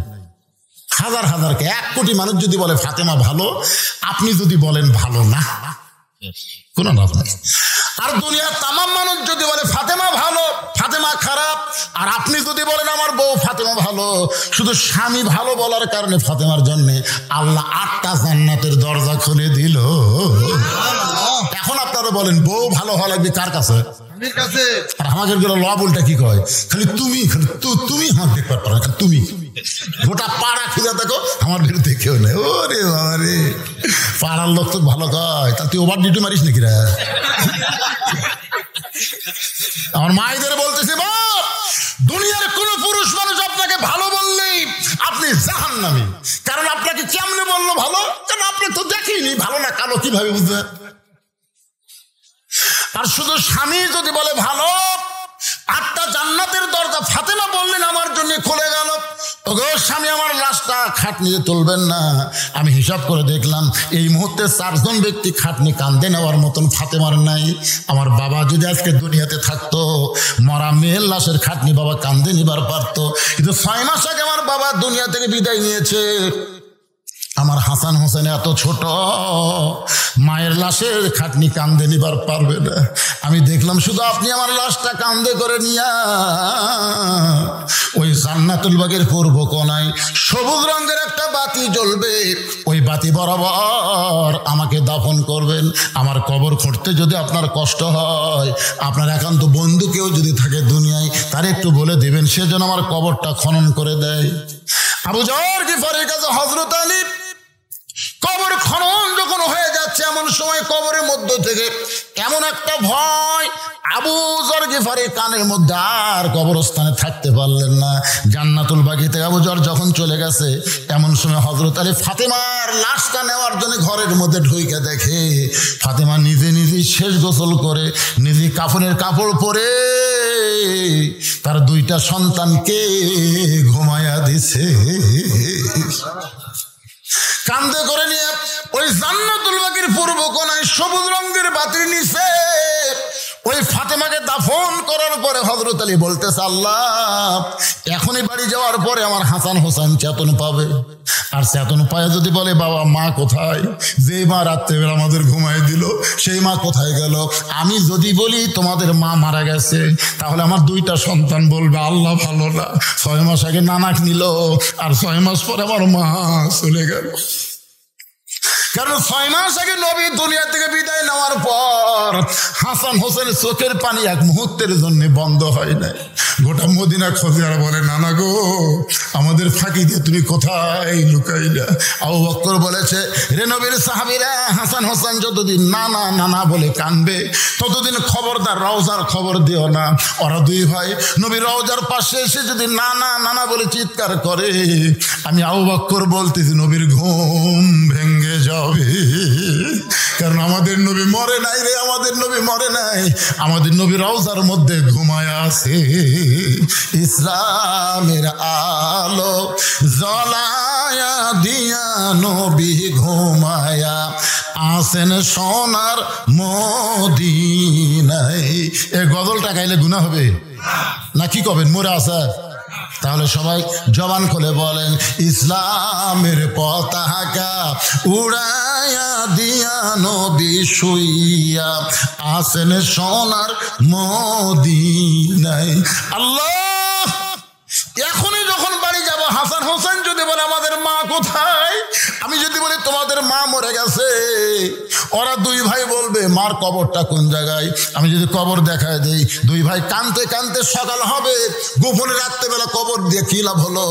হাজার হাজারকে 1 কোটি মানুষ যদি বলে ফাতেমা ভালো, আপনি যদি বলেন ভালো না, কোন লাভ নেই। আর দুনিয়ার তামাম মানুষ যদি বলে ফাতেমা ভালো, ফাতেমা খারাপ, আর আপনি যদি বলেন আমার বউ ফাতেমা ভালো, শুধু স্বামী ভালো বলার কারণে ফাতেমার জন্য আল্লাহ 8টা জান্নাতের দরজা খুলে দিল। এখন আপনারা বলেন বউ ভালো হওয়া লাগবে কার কাছে? আর আমাদের লব উল্টা কি কয়, খালি তুমি তুমি আমাকে দেখতে পারো না, তুমি গোটা পাড়া খুঁজে দেখো আমার বিরুদ্ধে কেউ নেই। ওরে বাবা রে, পাড়ার লোক তো ভালো কয়, তা তুই ওভার ডিউটি মারিস নাকি রে? আমার মায়েদের বলতেছি, বাপ দুনিয়ার কোন পুরুষ মানুষ আপনাকে ভালো বললেই আপনি জাহান্নামী। কারণ আপনাকে কেমনে বললো ভালো? কারণ আপনি তো দেখিনি ভালো না কালো কিভাবে বুঝবে? আর শুধু স্বামী যদি বলে ভালো, 8টা জান্নাতের দরজা ফাতেমা বললেন আমার জন্য খুলে গেল। ওগো স্বামী আমার লাশটা খাটনিতে তুলবেন না। আমি হিসাব করে দেখলাম এই মুহূর্তে 4 জন ব্যক্তি খাটনি কান্দে নেওয়ার মতন ফাতেমার নাই। আমার বাবা যদি আজকে দুনিয়াতে থাকতো, মরা মেয়ের লাশের খাটনি বাবা কান্দে নিবার পারতো, কিন্তু 6 মাস আগে আমার বাবা দুনিয়া থেকে বিদায় নিয়েছে। আমার হাসান হোসেন এত ছোট, মায়ের লাশের খাটনি কান্দে নিবার পারবে না। আমি দেখলাম শুধু আপনি আমার লাশটা কান্দে করে নিয়া ওই জান্নাতুল বাগের পূর্ব কোণায় সবুজ রঙের একটা বাতি জ্বলবে, ওই বাতি বরাবর আমাকে দাফন করবেন। আমার কবর খুঁড়তে যদি আপনার কষ্ট হয়, আপনার একান্ত বন্ধু কেউ যদি থাকে দুনিয়ায়, তার একটু বলে দিবেন সে যেন আমার কবরটা খনন করে দেয়। আবু যর গিফারের কাছে হযরত আলী কবর খনন যখন হয়ে যাচ্ছে, এমন সময় কবরের মধ্য থেকে এমন একটা ভয়, আবু যর গিফারি কানের মধ্যে আর কবরস্থানে থাকতে পারলেন না। জান্নাতুল বাগিতে আবু যর যখন চলে গেছে, এমন সময় হযরত আলী ফাতেমার লাশটা নেওয়ার জন্য ঘরের মধ্যে ঢুকে দেখে ফাতেমা নিজে নিজেই শেষ গোসল করে নিজে কাফনের কাপড় পরে তার 2টা সন্তানকে ঘুমায়া দিছে। কান্দে করে নিয়ে ওই জান্নাতুল বাগির পূর্ব কোণায় সবুজ রঙের বাতির নিচে ওই ফাতেমাকে দাফন করার পরে হযরত আলী বলতেছে, আল্লাহ এখনই বাড়ি যাওয়ার পরে আমার হাসান হোসেন চেতন পাবে, আর চেতন পায় যদি বলে বাবা মা কোথায়, যে মা রাত্রেবেলা আমাদের ঘুমাই দিল সেই মা কোথায় গেল, আমি যদি বলি তোমাদের মা মারা গেছে, তাহলে আমার দুইটা সন্তান বলবে আল্লাহ ভালো না, 6 মাস আগে নানাক নিল আর 6 মাস পরে আমার মা চলে গেল। কারণ 6 মাস আগে নবী দুনিয়া থেকে বিদায় নেওয়ার পর হাসান হোসেনের চোখের পানি এক মুহূর্তের জন্য বন্ধ হয় নাই। গোটা মদিনা খোঁজে আর বলে, নানা গো আমাদের ফাঁকি দিয়ে তুমি কোথায় লুকাইলা? আবু বকর বলেছে, রে নবীর সাহাবীরা, হাসান হোসেন যতদিন নানা নানা বলে কানবে ততদিন খবরদার রওজার খবর দিও না। ওরা দুই ভাই নবীর রওজার পাশে এসে যদি নানা নানা বলে চিৎকার করে, আমি আবু বকর বলতেছি নবীর ঘুম ভেঙে যাবে। কারণ আমাদের নবী মরে নাই রে, আমাদের নবী মরে নাই, আমাদের নবী রওজার মধ্যে ঘুমায় আছে। ইসলামের আলো জ্বলায়া দিয়া নবী ঘুমায়া আসেন সোনার মদিনায়। এ গজলটা গাইলে গুনাহ হবে না? কি কবেন, মরে আসা? তাহলে সবাই জবান খুলে বলেন, ইসলামের পতাকা উড়াইয়া দিয়া নবী শুইয়া আসেন সোনার মদিনায়। আল্লাহ এখনই যখন বাড়ি যাব, হাসান হোসেন যদি বলে আমাদের মা কোথায়, আমি যদি বলি তোমাদের মা মরে গেছে, ওরা দুই ভাই বলবে মার কবরটা কোন জায়গায়। আমি যদি কবর দেখায় দেই, দুই ভাই কানতে কানতে সকাল হবে, গোপনে রাত্রেবেলা কবর দিয়ে কি লাভ হলো?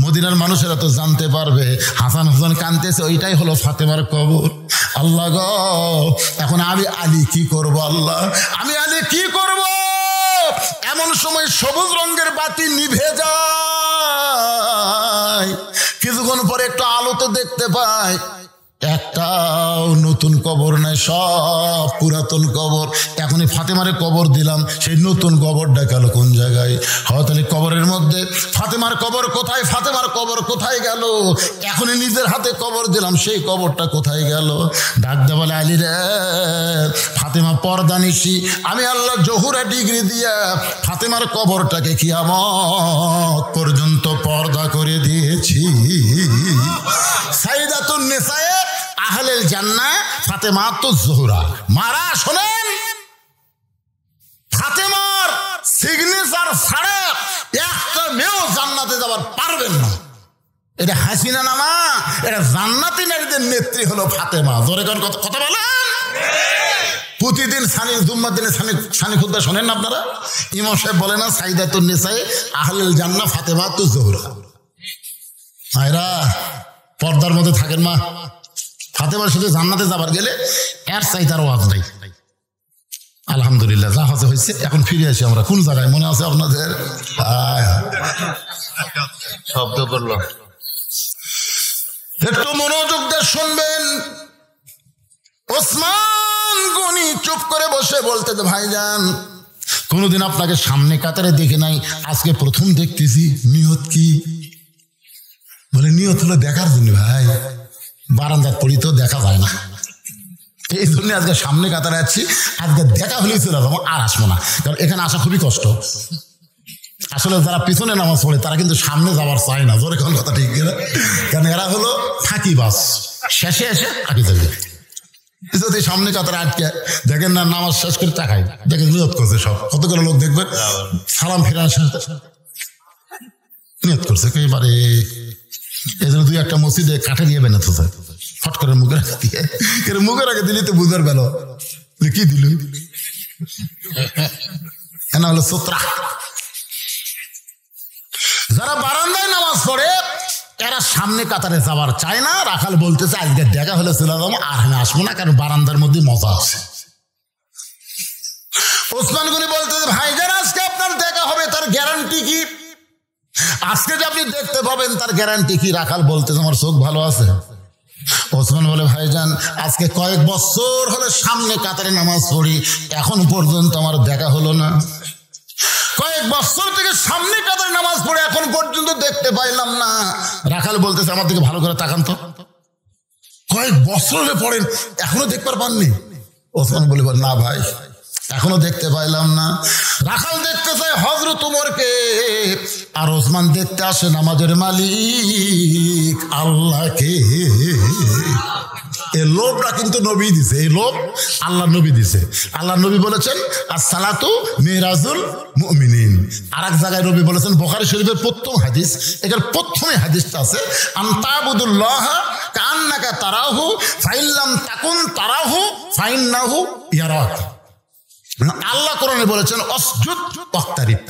মদিনার মানুষেরা তো জানতে পারবে হাসান হোসেন কানতেছে, ওইটাই হলো ফাতেমার কবর। আল্লাহ গো, এখন আমি আলী কি করব? আল্লাহ আমি আলী কি করব? এমন সময় সবুজ রঙের বাতি নিভে যায়, কিছুক্ষণ পরে একটু আলোতে দেখতে পায় একটাও নতুন কবর নাই, সব পুরাতন কবর। এখনই ফাতেমারে কবর দিলাম, সেই নতুন কবরটা গেল কোন জায়গায়? হয়তো কবরের মধ্যে ফাতেমার কবর কোথায়, ফাতেমার কবর কোথায় গেল? এখনই নিজের হাতে কবর দিলাম, সেই কবরটা কোথায় গেল? ডাক দে বলে, আলী রে, ফাতেমা পর্দা নিশি, আমি আল্লাহ জহুরা ডিগ্রি দিয়া ফাতেমার কবরটাকে কিয়ামত পর্যন্ত পর্দা করে দিয়েছি। সাইদাতুন নিসায়ে আহলেল জান্নাহ ফাতেমাতুজ জোহরা। মারা শোনেন, ফাতেমার সিগনেচার ছাড়া একটা মেয়েও জান্নাতে যাবার পারবেন না। এটা হাসিনা নামা, এটা জান্নাতি নারীদের নেত্রী হলো ফাতেমা। জোরে কোন কথা বলেন? প্রতিদিন জুম্মার দিনে সানি খুদ্া শোনেন না আপনারা? ইমাম সাহেব বলে না, সাইদাতুন নিসায়ে আহলেল জান্নাহ ফাতেমাতুজ জোহরা। ভাইরা পর্দার মধ্যে থাকেন মা, ফাতেমার সাথে জান্নাতে যাবার গেলে এর চাইতে আর ওয়াজ নাই। আলহামদুলিল্লাহ, যা হয়েছে। এখন ফিরে আসি আমরা কোন জায়গায়, মনে আছে আপনাদের? শব্দ করল, একটু মনোযোগ দিয়ে শুনবেন। ওসমান গনি চুপ করে বসে বলতে, ভাইজান কোনোদিন আপনাকে সামনে কাতারে দেখে নাই, আজকে প্রথম দেখতেছি, নিয়ত কি? বলে নিয়ত হলো দেখার জন্য ভাই, বারান্দার পড়ি তো দেখা যায় না, এই জন্য আজকে সামনে কাতারে আছি, আজকে দেখা হলেই চলে যাবো, আর আসবো না, কারণ এখানে আসা খুবই কষ্ট। আসলে যারা পিছনে নামাজ পড়ে তারা কিন্তু সামনে যাওয়ার চায় না, জোরে কোন কথা ঠিক না? কারণ এরা হলো ফাঁকি বাস, শেষে এসে আগে যাবে। যদি সামনে কাতারে আটকে দেখেন না, নামাজ শেষ করে টাকায় দেখেন নিয়ত করছে সব, কতগুলো লোক দেখবেন সালাম ফিরানোর সাথে নিয়ত করছে একেবারে। এই জন্য দুই একটা মসজিদে কাঠে দিয়ে বেনাতে চায়, ফট করে মুখের আগে দিয়ে, মুখের আগে দিলি তো বুঝার বেলা কি দিল, এনা হলো সোত্রা। যারা বারান্দায় নামাজ পড়ে এরা সামনে কাতারে যাবার চায় না। রাখাল বলতেছে আজকে দেখা হলে চলে যাবো, আর আমি আসবো না, কারণ বারান্দার মধ্যে মজা আছে। ওসমান গনি বলতেছে, ভাইজান আজকে আপনার দেখা হবে, তার গ্যারান্টি কি? আজকে যে আপনি দেখতে পাবেন তার গ্যারান্টি কি? রাখাল বলতেছে আমার চোখ ভালো আছে। ওসমান বলে, ভাইজান আজকে কয়েক বছর হলে সামনে কাতারে নামাজ পড়ি, এখন পর্যন্ত আমার দেখা হলো না। কয়েক বছর থেকে সামনে কাতারে নামাজ পড়ে এখন পর্যন্ত দেখতে পাইলাম না। রাখাল বলতেছে আমার দিকে ভালো করে তাকান তো, কয়েক বছর হলে পড়েন এখনো দেখবার পাননি? ওসমান বলে, না ভাই এখনো দেখতে পাইলাম না। রাখাল দেখতে চায় হযরত উমরকে, আর ওসমান দেখতে আসে নামাজের মালিক আল্লাহকে। এই লোভটা কিন্তু নবী দিছে, এই লোভ আল্লাহ নবী দিছে। আল্লাহ নবী বলেছেন আসসালাতু মিরাজুল মুমিনিন। আর এক জায়গায় নবী বলেছেন, বুখারী শরীফের প্রথম হাদিস, এটার প্রথমে হাদিসটা আছে, আনতাবুদুল্লাহ কান্নাকা তারাহু ফাইল্লাম তাকুন তারাহু ফাইন্নাহু ইয়ারাক। আল্লাহ কোরআনে বলেছেন অসজুদ ওয়াক্তারিব।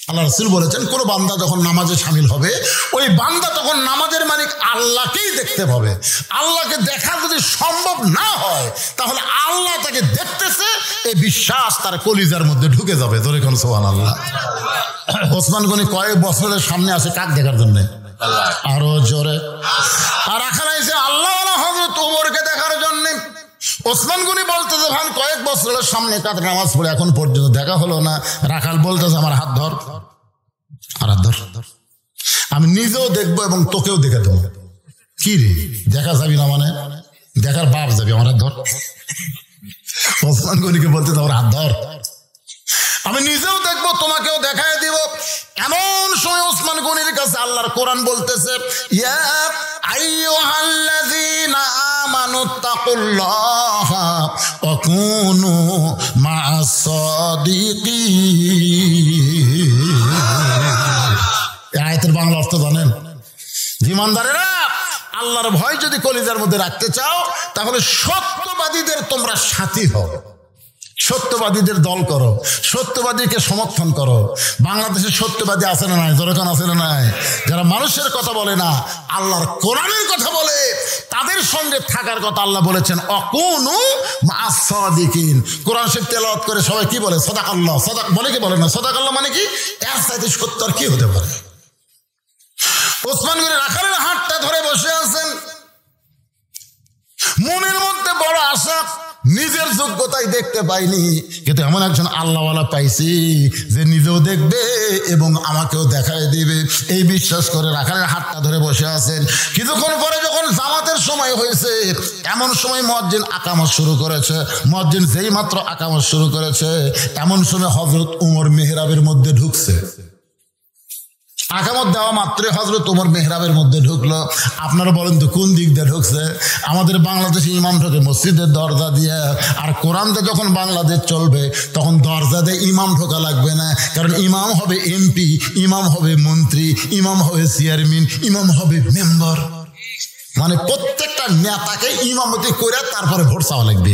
আল্লাহ রাসূল বলেছেন কোন বান্দা যখন নামাজে শামিল হবে, ওই বান্দা তখন নামাজের মালিক আল্লাহকেই দেখতে পাবে। আল্লাহকে দেখা যদি সম্ভব না হয়, তাহলে আল্লাহ তাকে দেখতেছে এই বিশ্বাস তার কলিজার মধ্যে ঢুকে যাবে। ধরে কোন সুবহানাল্লাহ। ওসমান গনি কয়েক বছরের সামনে আসে কাক দেখার জন্য, আরো জোরে। আর রাখাল আইছে আল্লাহ হযরত উমরকে দেখার জন্য। ওসমান গনি বলতেছে ভাই কয়েক বছরের সামনে কাত নামাজ পড়ে এখন পর্যন্ত দেখা হলো না। রাখাল বলতেছে আমার হাত ধর, আর হাত ধর, আমি নিজেও দেখবো এবং তোকেও দেখে দেবো। কি রে দেখা যাবি না মানে? দেখার বাপ যাবি, আমার হাত ধর। ওসমান গনিকে বলতেছে আমার হাত ধর, আমি নিজেও দেখবো তোমাকেও দেখায় দিব। এমন সময় ওসমান গনির কাছে আল্লাহর কোরআন বলতেছে ইয়া আইয়ুহাল্লাযীনা আমানুত্তাকুল্লাহা ওয়া কুনু মা'আস সাদিকিন। এই আয়াতের বাংলা অর্থ জানেন? ঈমানদারেরা, আল্লাহর ভয় যদি কলিজার মধ্যে রাখতে চাও, তাহলে সত্যবাদীদের তোমরা সাথী হও, সত্যবাদীদের দল করো, সত্যবাদীকে সমর্থন করো। বাংলাদেশে সত্যবাদী আছে না নাই? জনগণ আছে না নাই? যারা মানুষের কথা বলে না, আল্লাহর কোরআনের কথা বলে, তাদের সঙ্গে থাকার কথা আল্লাহ বলেছেন অকুনু মা'আস সাদিকিন। কোরআন শরীফ তেলাওয়াত করে সবাই কি বলে? সাদাকাল্লাহ। সাদাক বলে কি বলে না? সাদাকাল্লাহ মানে কি? এর চাইতে সত্য আর কি হতে পারে? ওসমান গনি রাখালের হাতটা ধরে বসে আছেন, মনের মধ্যে বড় আশা, নিজের যোগ্যতাই দেখতে পাইনি, কিন্তু এমন একজন আল্লাহওয়ালা পাইছি যে নিজেও দেখবে এবং আমাকেও দেখায় দিবে, এই বিশ্বাস করে রাখালের হাতটা ধরে বসে আছেন। কিছুক্ষণ পরে যখন জামাতের সময় হয়েছে, এমন সময় মুয়াজ্জিন আকামত শুরু করেছে। মুয়াজ্জিন যেই মাত্র আকামত শুরু করেছে, এমন সময় হযরত উমর মেহরাবের মধ্যে ঢুকছে। আকামত দেওয়া মাত্রই হযরত উমর মেহরাবের মধ্যে ঢুকলো। আপনারা বলেন তো কোন দিক দিয়ে ঢুকছে? আমাদের বাংলাদেশে ইমাম ঢোকে মসজিদের দরজা দিয়ে, আর কোরআন দিয়ে যখন বাংলাদেশ চলবে তখন দরজা দিয়ে ইমাম ঢোকা লাগবে না, কারণ ইমাম হবে এমপি, ইমাম হবে মন্ত্রী, ইমাম হবে চেয়ারম্যান, ইমাম হবে মেম্বার। মানে প্রত্যেকটা নেতাকে ইমামতি করে তারপরে ভোট চাওয়া লাগবে।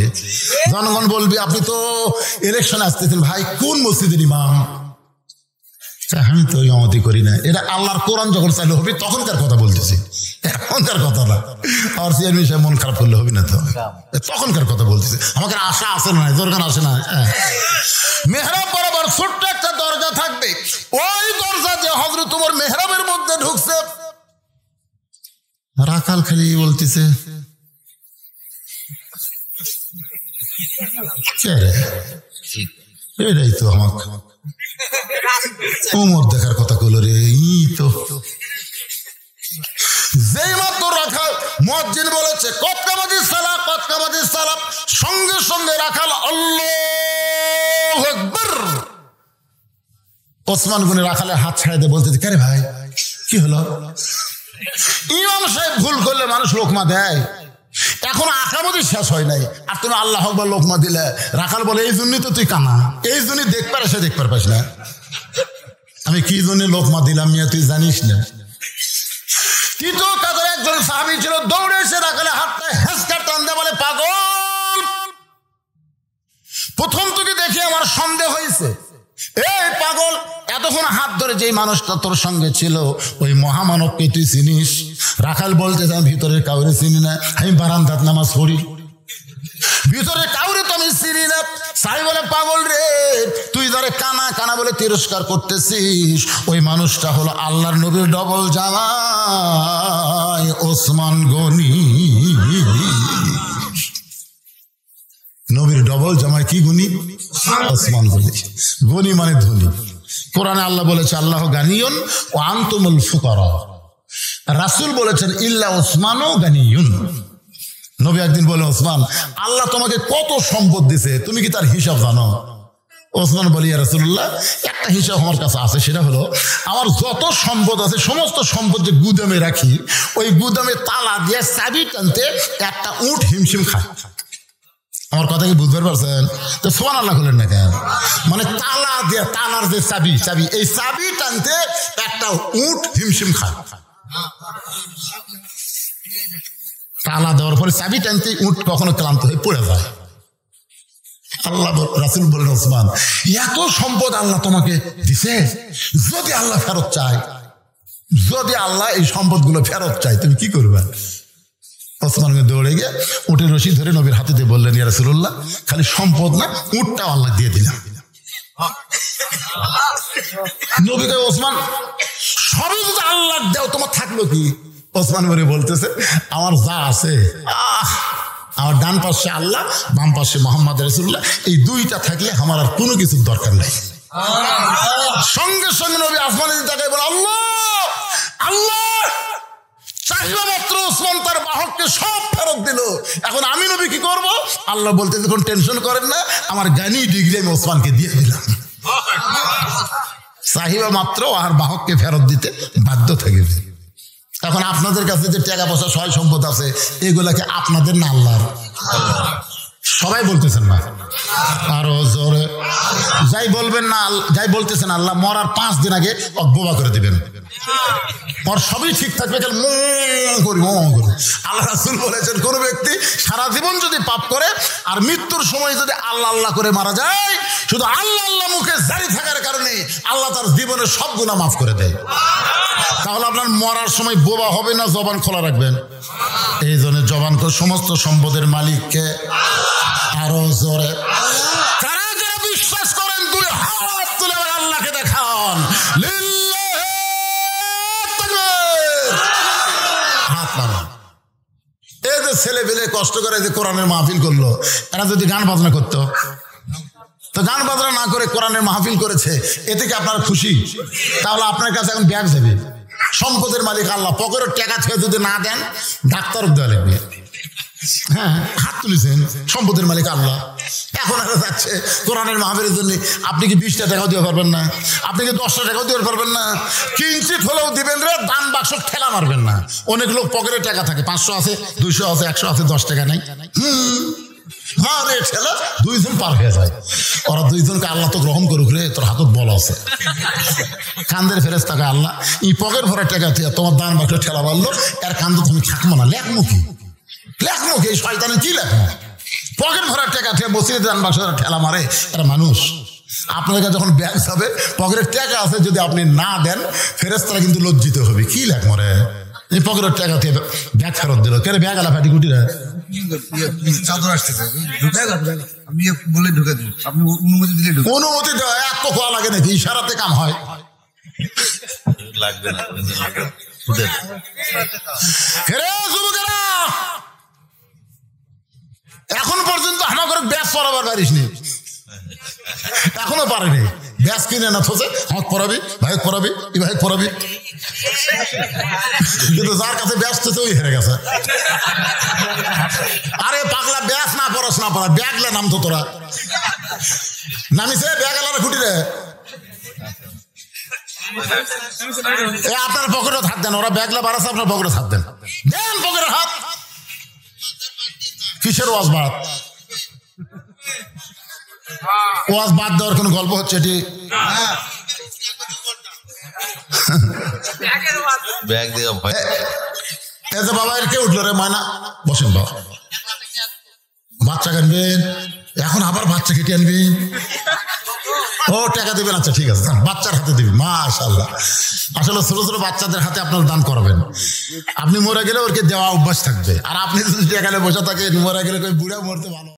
জনগণ বলবি আপনি তো ইলেকশনে আসতেছেন, ভাই কোন মসজিদের ইমাম? আমি তো ইমামতি করি না। এটা আল্লাহর কোরআন যখন চালু হবে তখনকার কথা বলতেছি, এখনকার কথা না। আর চেয়ারম্যান সাহেব মন খারাপ করলে হবে না, তো তখনকার কথা বলতেছি। আমাদের আশা আছে না? দরকার আসে না? মেহরাব বরাবর ছোট্ট একটা দরজা থাকবে, ওই দরজা যে হযরত উমর মেহরাবের মধ্যে ঢুকছে, রাখাল খালি বলতেছে এটাই তো আমাকে উমর দেখার কথা কইল রে। তো যেই মাত্র রাখাল মুয়াজ্জিন বলেছে কত কামাদিস সালাম, কত কামাদিস সালাম, সঙ্গে সঙ্গে রাখাল আল্লাহু আকবার। ওসমান গনি রাখালের হাত ছাড়াই দিয়ে বলতে, কে রে ভাই কি হলো? ইমাম সাহেব ভুল করলে মানুষ লোকমা দেয়, এখন আকামতই শেষ হয় নাই আর তুমি আল্লাহু আকবার লোকমা দিলে। রাখাল বলে এই জন্যই তো তুই কানা, এই জন্যই দেখবার এসে দেখবার পাস না। আমি কি জন্য লোকমা দিলাম মিয়া তুই জানিস না? তৃতীয় কাতারে একজন সাহাবী ছিল, দৌড়ে এসে রাখালে হাতটা হেঁচকা টান দিয়ে বলে, পাগল, প্রথম তোকে দেখে আমার সন্দেহ হয়েছে। এই পাগল, এতক্ষণ হাত ধরে যেই মানুষটা তোর সঙ্গে ছিল ওই মহামানবকে তুই চিনিস? রাখাল বলতে আমি ভিতরের কাউরে চিনি না, আমি বারান্দাত নামাজ পড়ি, ভিতরে কাউরে তো আমি চিনি না। সাই বলে, পাগল রে, তুই যারে কানা কানা বলে তিরস্কার করতেছিস, ওই মানুষটা হলো আল্লাহর নবীর ডবল জামাই ওসমান গনি। নবীর ডবল জামাই কি গনি? ওসমান গনি। গনি মানে ধনী। কোরআনে আল্লাহ বলেছে আল্লাহ গানিয়ুন ওয়া আনতুমুল ফুকারা। রাসূল বলেছেন ইল্লা ওসমানও গানিয়ুন। নবী একদিন বলে, ওসমান, আল্লাহ তোমাকে কত সম্পদ দিছে, তুমি কি তার হিসাব জানো? ওসমান বলি, ইয়া রাসূলুল্লাহ, একটা হিসাব আমার কাছে আছে, সেটা হলো আমার যত সম্পদ আছে সমস্ত সম্পদ যে গুদামে রাখি, ওই গুদামে তালা দিয়ে চাবি টানতে একটা উট হিমশিম খায়। আমার কথা কি বুঝতে পারছেন? তো সুবহানাল্লাহ বলেন না কেন? মানে তালা দিয়ে, তালার যে চাবি, এই চাবি টানতে একটা উট হিমশিম খায়। তালা দেওয়ার পরে চাবি টানতে উট কখনো ক্লান্ত হয়ে পড়ে যায়। আল্লাহ রাসূল বলেন, ওসমান, এত সম্পদ আল্লাহ তোমাকে দিছে, যদি আল্লাহ ফেরত চায়, যদি আল্লাহ এই সম্পদগুলো ফেরত চায়, তুমি কি করবে? ওসমান দৌড়ে গিয়ে উটের রশি ধরে নবীর হাতে দিয়ে বললেন, ইয়া রাসূলুল্লাহ, খালি সম্পদ না, উটটাও আল্লাহ দিয়ে দিলাম। নবী কয়, ওসমান, সবই যদি আল্লাহ দেও, তোমার থাকলো কি? ওসমান বলে বলতেছে, আমার যা আছে, আমার ডান পাশে আল্লাহ, বাম পাশে মুহাম্মদ রাসূলুল্লাহ, এই দুইটা থাকলে আমার আর কোনো কিছুর দরকার নাই। সঙ্গে সঙ্গে নবী আসমানে তাকায় বলে, আল্লাহ আল্লাহ। চাহিদা মাত্র ওসমান তার বাহককে সব ফেরত দিল। এখন আমি নবী কি করব? আল্লাহ বলতে, যখন টেনশন করেন না, আমার জ্ঞানী ডিগ্রি আমি ওসমানকে দিয়ে দিলাম। চাহিদা মাত্র আর বাহককে ফেরত দিতে বাধ্য থাকে। এখন আপনাদের কাছে যে টাকা পয়সা সয় সম্পদ আছে, এগুলাকে আপনাদের না আল্লাহর? সবাই বলতেছেন না, আরো জোরে যাই বলবেন না, যাই বলতেছেন আল্লাহ মরার 5 দিন আগে বোবা করে দিবেন, ওর সবই ঠিক থাকবে, আল্লাহ রাসূল বলেছেন, কোন ব্যক্তি সারা জীবন যদি পাপ করে আর মৃত্যুর সময় যদি আল্লাহ আল্লাহ করে মারা যায়, শুধু আল্লাহ আল্লাহ মুখে জারি থাকার কারণে আল্লাহ তার জীবনের সব গুনাহ মাফ করে দেয়। তাহলে আপনার মরার সময় বোবা হবে না, জবান খোলা রাখবেন। এই জন্য জবান করে সমস্ত সম্পদের মালিককে। আরো জোরে যারা যারা বিশ্বাস করেন, দুই হাত তুলে আল্লাহকে দেখান, হাত নামান। এই যে ছেলে পেলে কষ্ট করে যে কোরআনের মাহফিল করলো, এরা যদি গান বাজনা করতো, তো গান বাজনা না করে কোরআনের মাহফিল করেছে, এতে কি আপনারা খুশি? তাহলে আপনার কাছে এখন ব্যাগ যাবে। সম্পদের মালিক আল্লাহ, পকেটের টাকা থেকে যদি না দেন, ডাক্তার দেওয়া লাগবে। হ্যাঁ, হাত তুলেছেন, সম্পদের মালিক আল্লাহ। এখন আর যাচ্ছে কোরআনের মাহফিলের জন্য, আপনি কি 20টা টাকাও দিতে পারবেন না? আপনি কি 10টা টাকাও দিতে পারবেন না? কিঞ্চিত হলেও দিবেন রে, দান বাক্স ঠেলা মারবেন না। অনেক লোক পকেটে টাকা থাকে, 500 আছে, 200 আছে, 100 আছে, 10 টাকা নাই। মারে ঠেলা 2 জন পার হয়ে যায়। ওরা 2 জনকে আল্লাহ তো গ্রহণ করুক রে, তোর হাতত বল আছে। কান্দের ফেরেশতাকে আল্লাহ এই পকেট ভরা টাকা থেকে তোমার দান বাক্স ঠেলা মারলো, এর কান্দ তুমি থাকবো না, লেখমো কি? লেখমো কি? শয়তানে কি লেখমো? পকেট ভরা টাকা থেকে বসিয়ে দান বাক্স ঠেলা মারে, এরা মানুষ। আপনার কাছে যখন ব্যাগ যাবে, পকেটের টাকা আছে, যদি আপনি না দেন, ফেরেশতারা কিন্তু লজ্জিত হবে। কি লেখমো রে, এই পকেটের টাকা থেকে ব্যাগ ফেরত দিল, কে ব্যাগ আলা ফাটি গুটি রে, চাদর আসতেছে, আমি বলে ঢুকে দিই, আপনি অনুমতি দিলে অনুমতি দেওয়া এত কোয়া লাগে নাকি? ইশারাতে কাম হয়, লাগবে না। এখন পর্যন্ত আমাকে ব্যাস পড়াবার পারিস নি, এখনো পারেনি। ব্যাস কিনে না থোসে, আমাকে পড়াবি, ভাই পড়াবি, এই ভাই পড়াবি, কিন্তু যার কাছে ব্যাস থোসে ওই হেরে গেছে। আরে পাগলা, ব্যাস না পড়াস না পড়া, ব্যাগলে নাম তো তোরা নামিছে, ব্যাগ আলার খুঁটি রে। আপনার পকেটে হাত দেন, ওরা ব্যাগলা বাড়াচ্ছে, আপনার পকেটে হাত দেন, দেন পকেটে হাত। কিসের ওয়াজ বাদ? ওয়াজ বাদ দেওয়ার কোন গল্প হচ্ছে এটি? বাবা এর কে উঠলো রে? ময়না বসেন বাবা, বাচ্চা কানবেন, এখন আবার বাচ্চা কেটে আনবেন। ও টাকা দিবেন, আচ্ছা ঠিক আছে, বাচ্চার হাতে দিবি। মাশাআল্লাহ, আসলে ছোট ছোট বাচ্চাদের হাতে আপনার দান করাবেন। আপনি মরে গেলে ওরকে দেওয়া অভ্যাস থাকবে, আর আপনি যদি টাকা বসে থাকে, মরে গেলে বুড়া মরতে ভালো।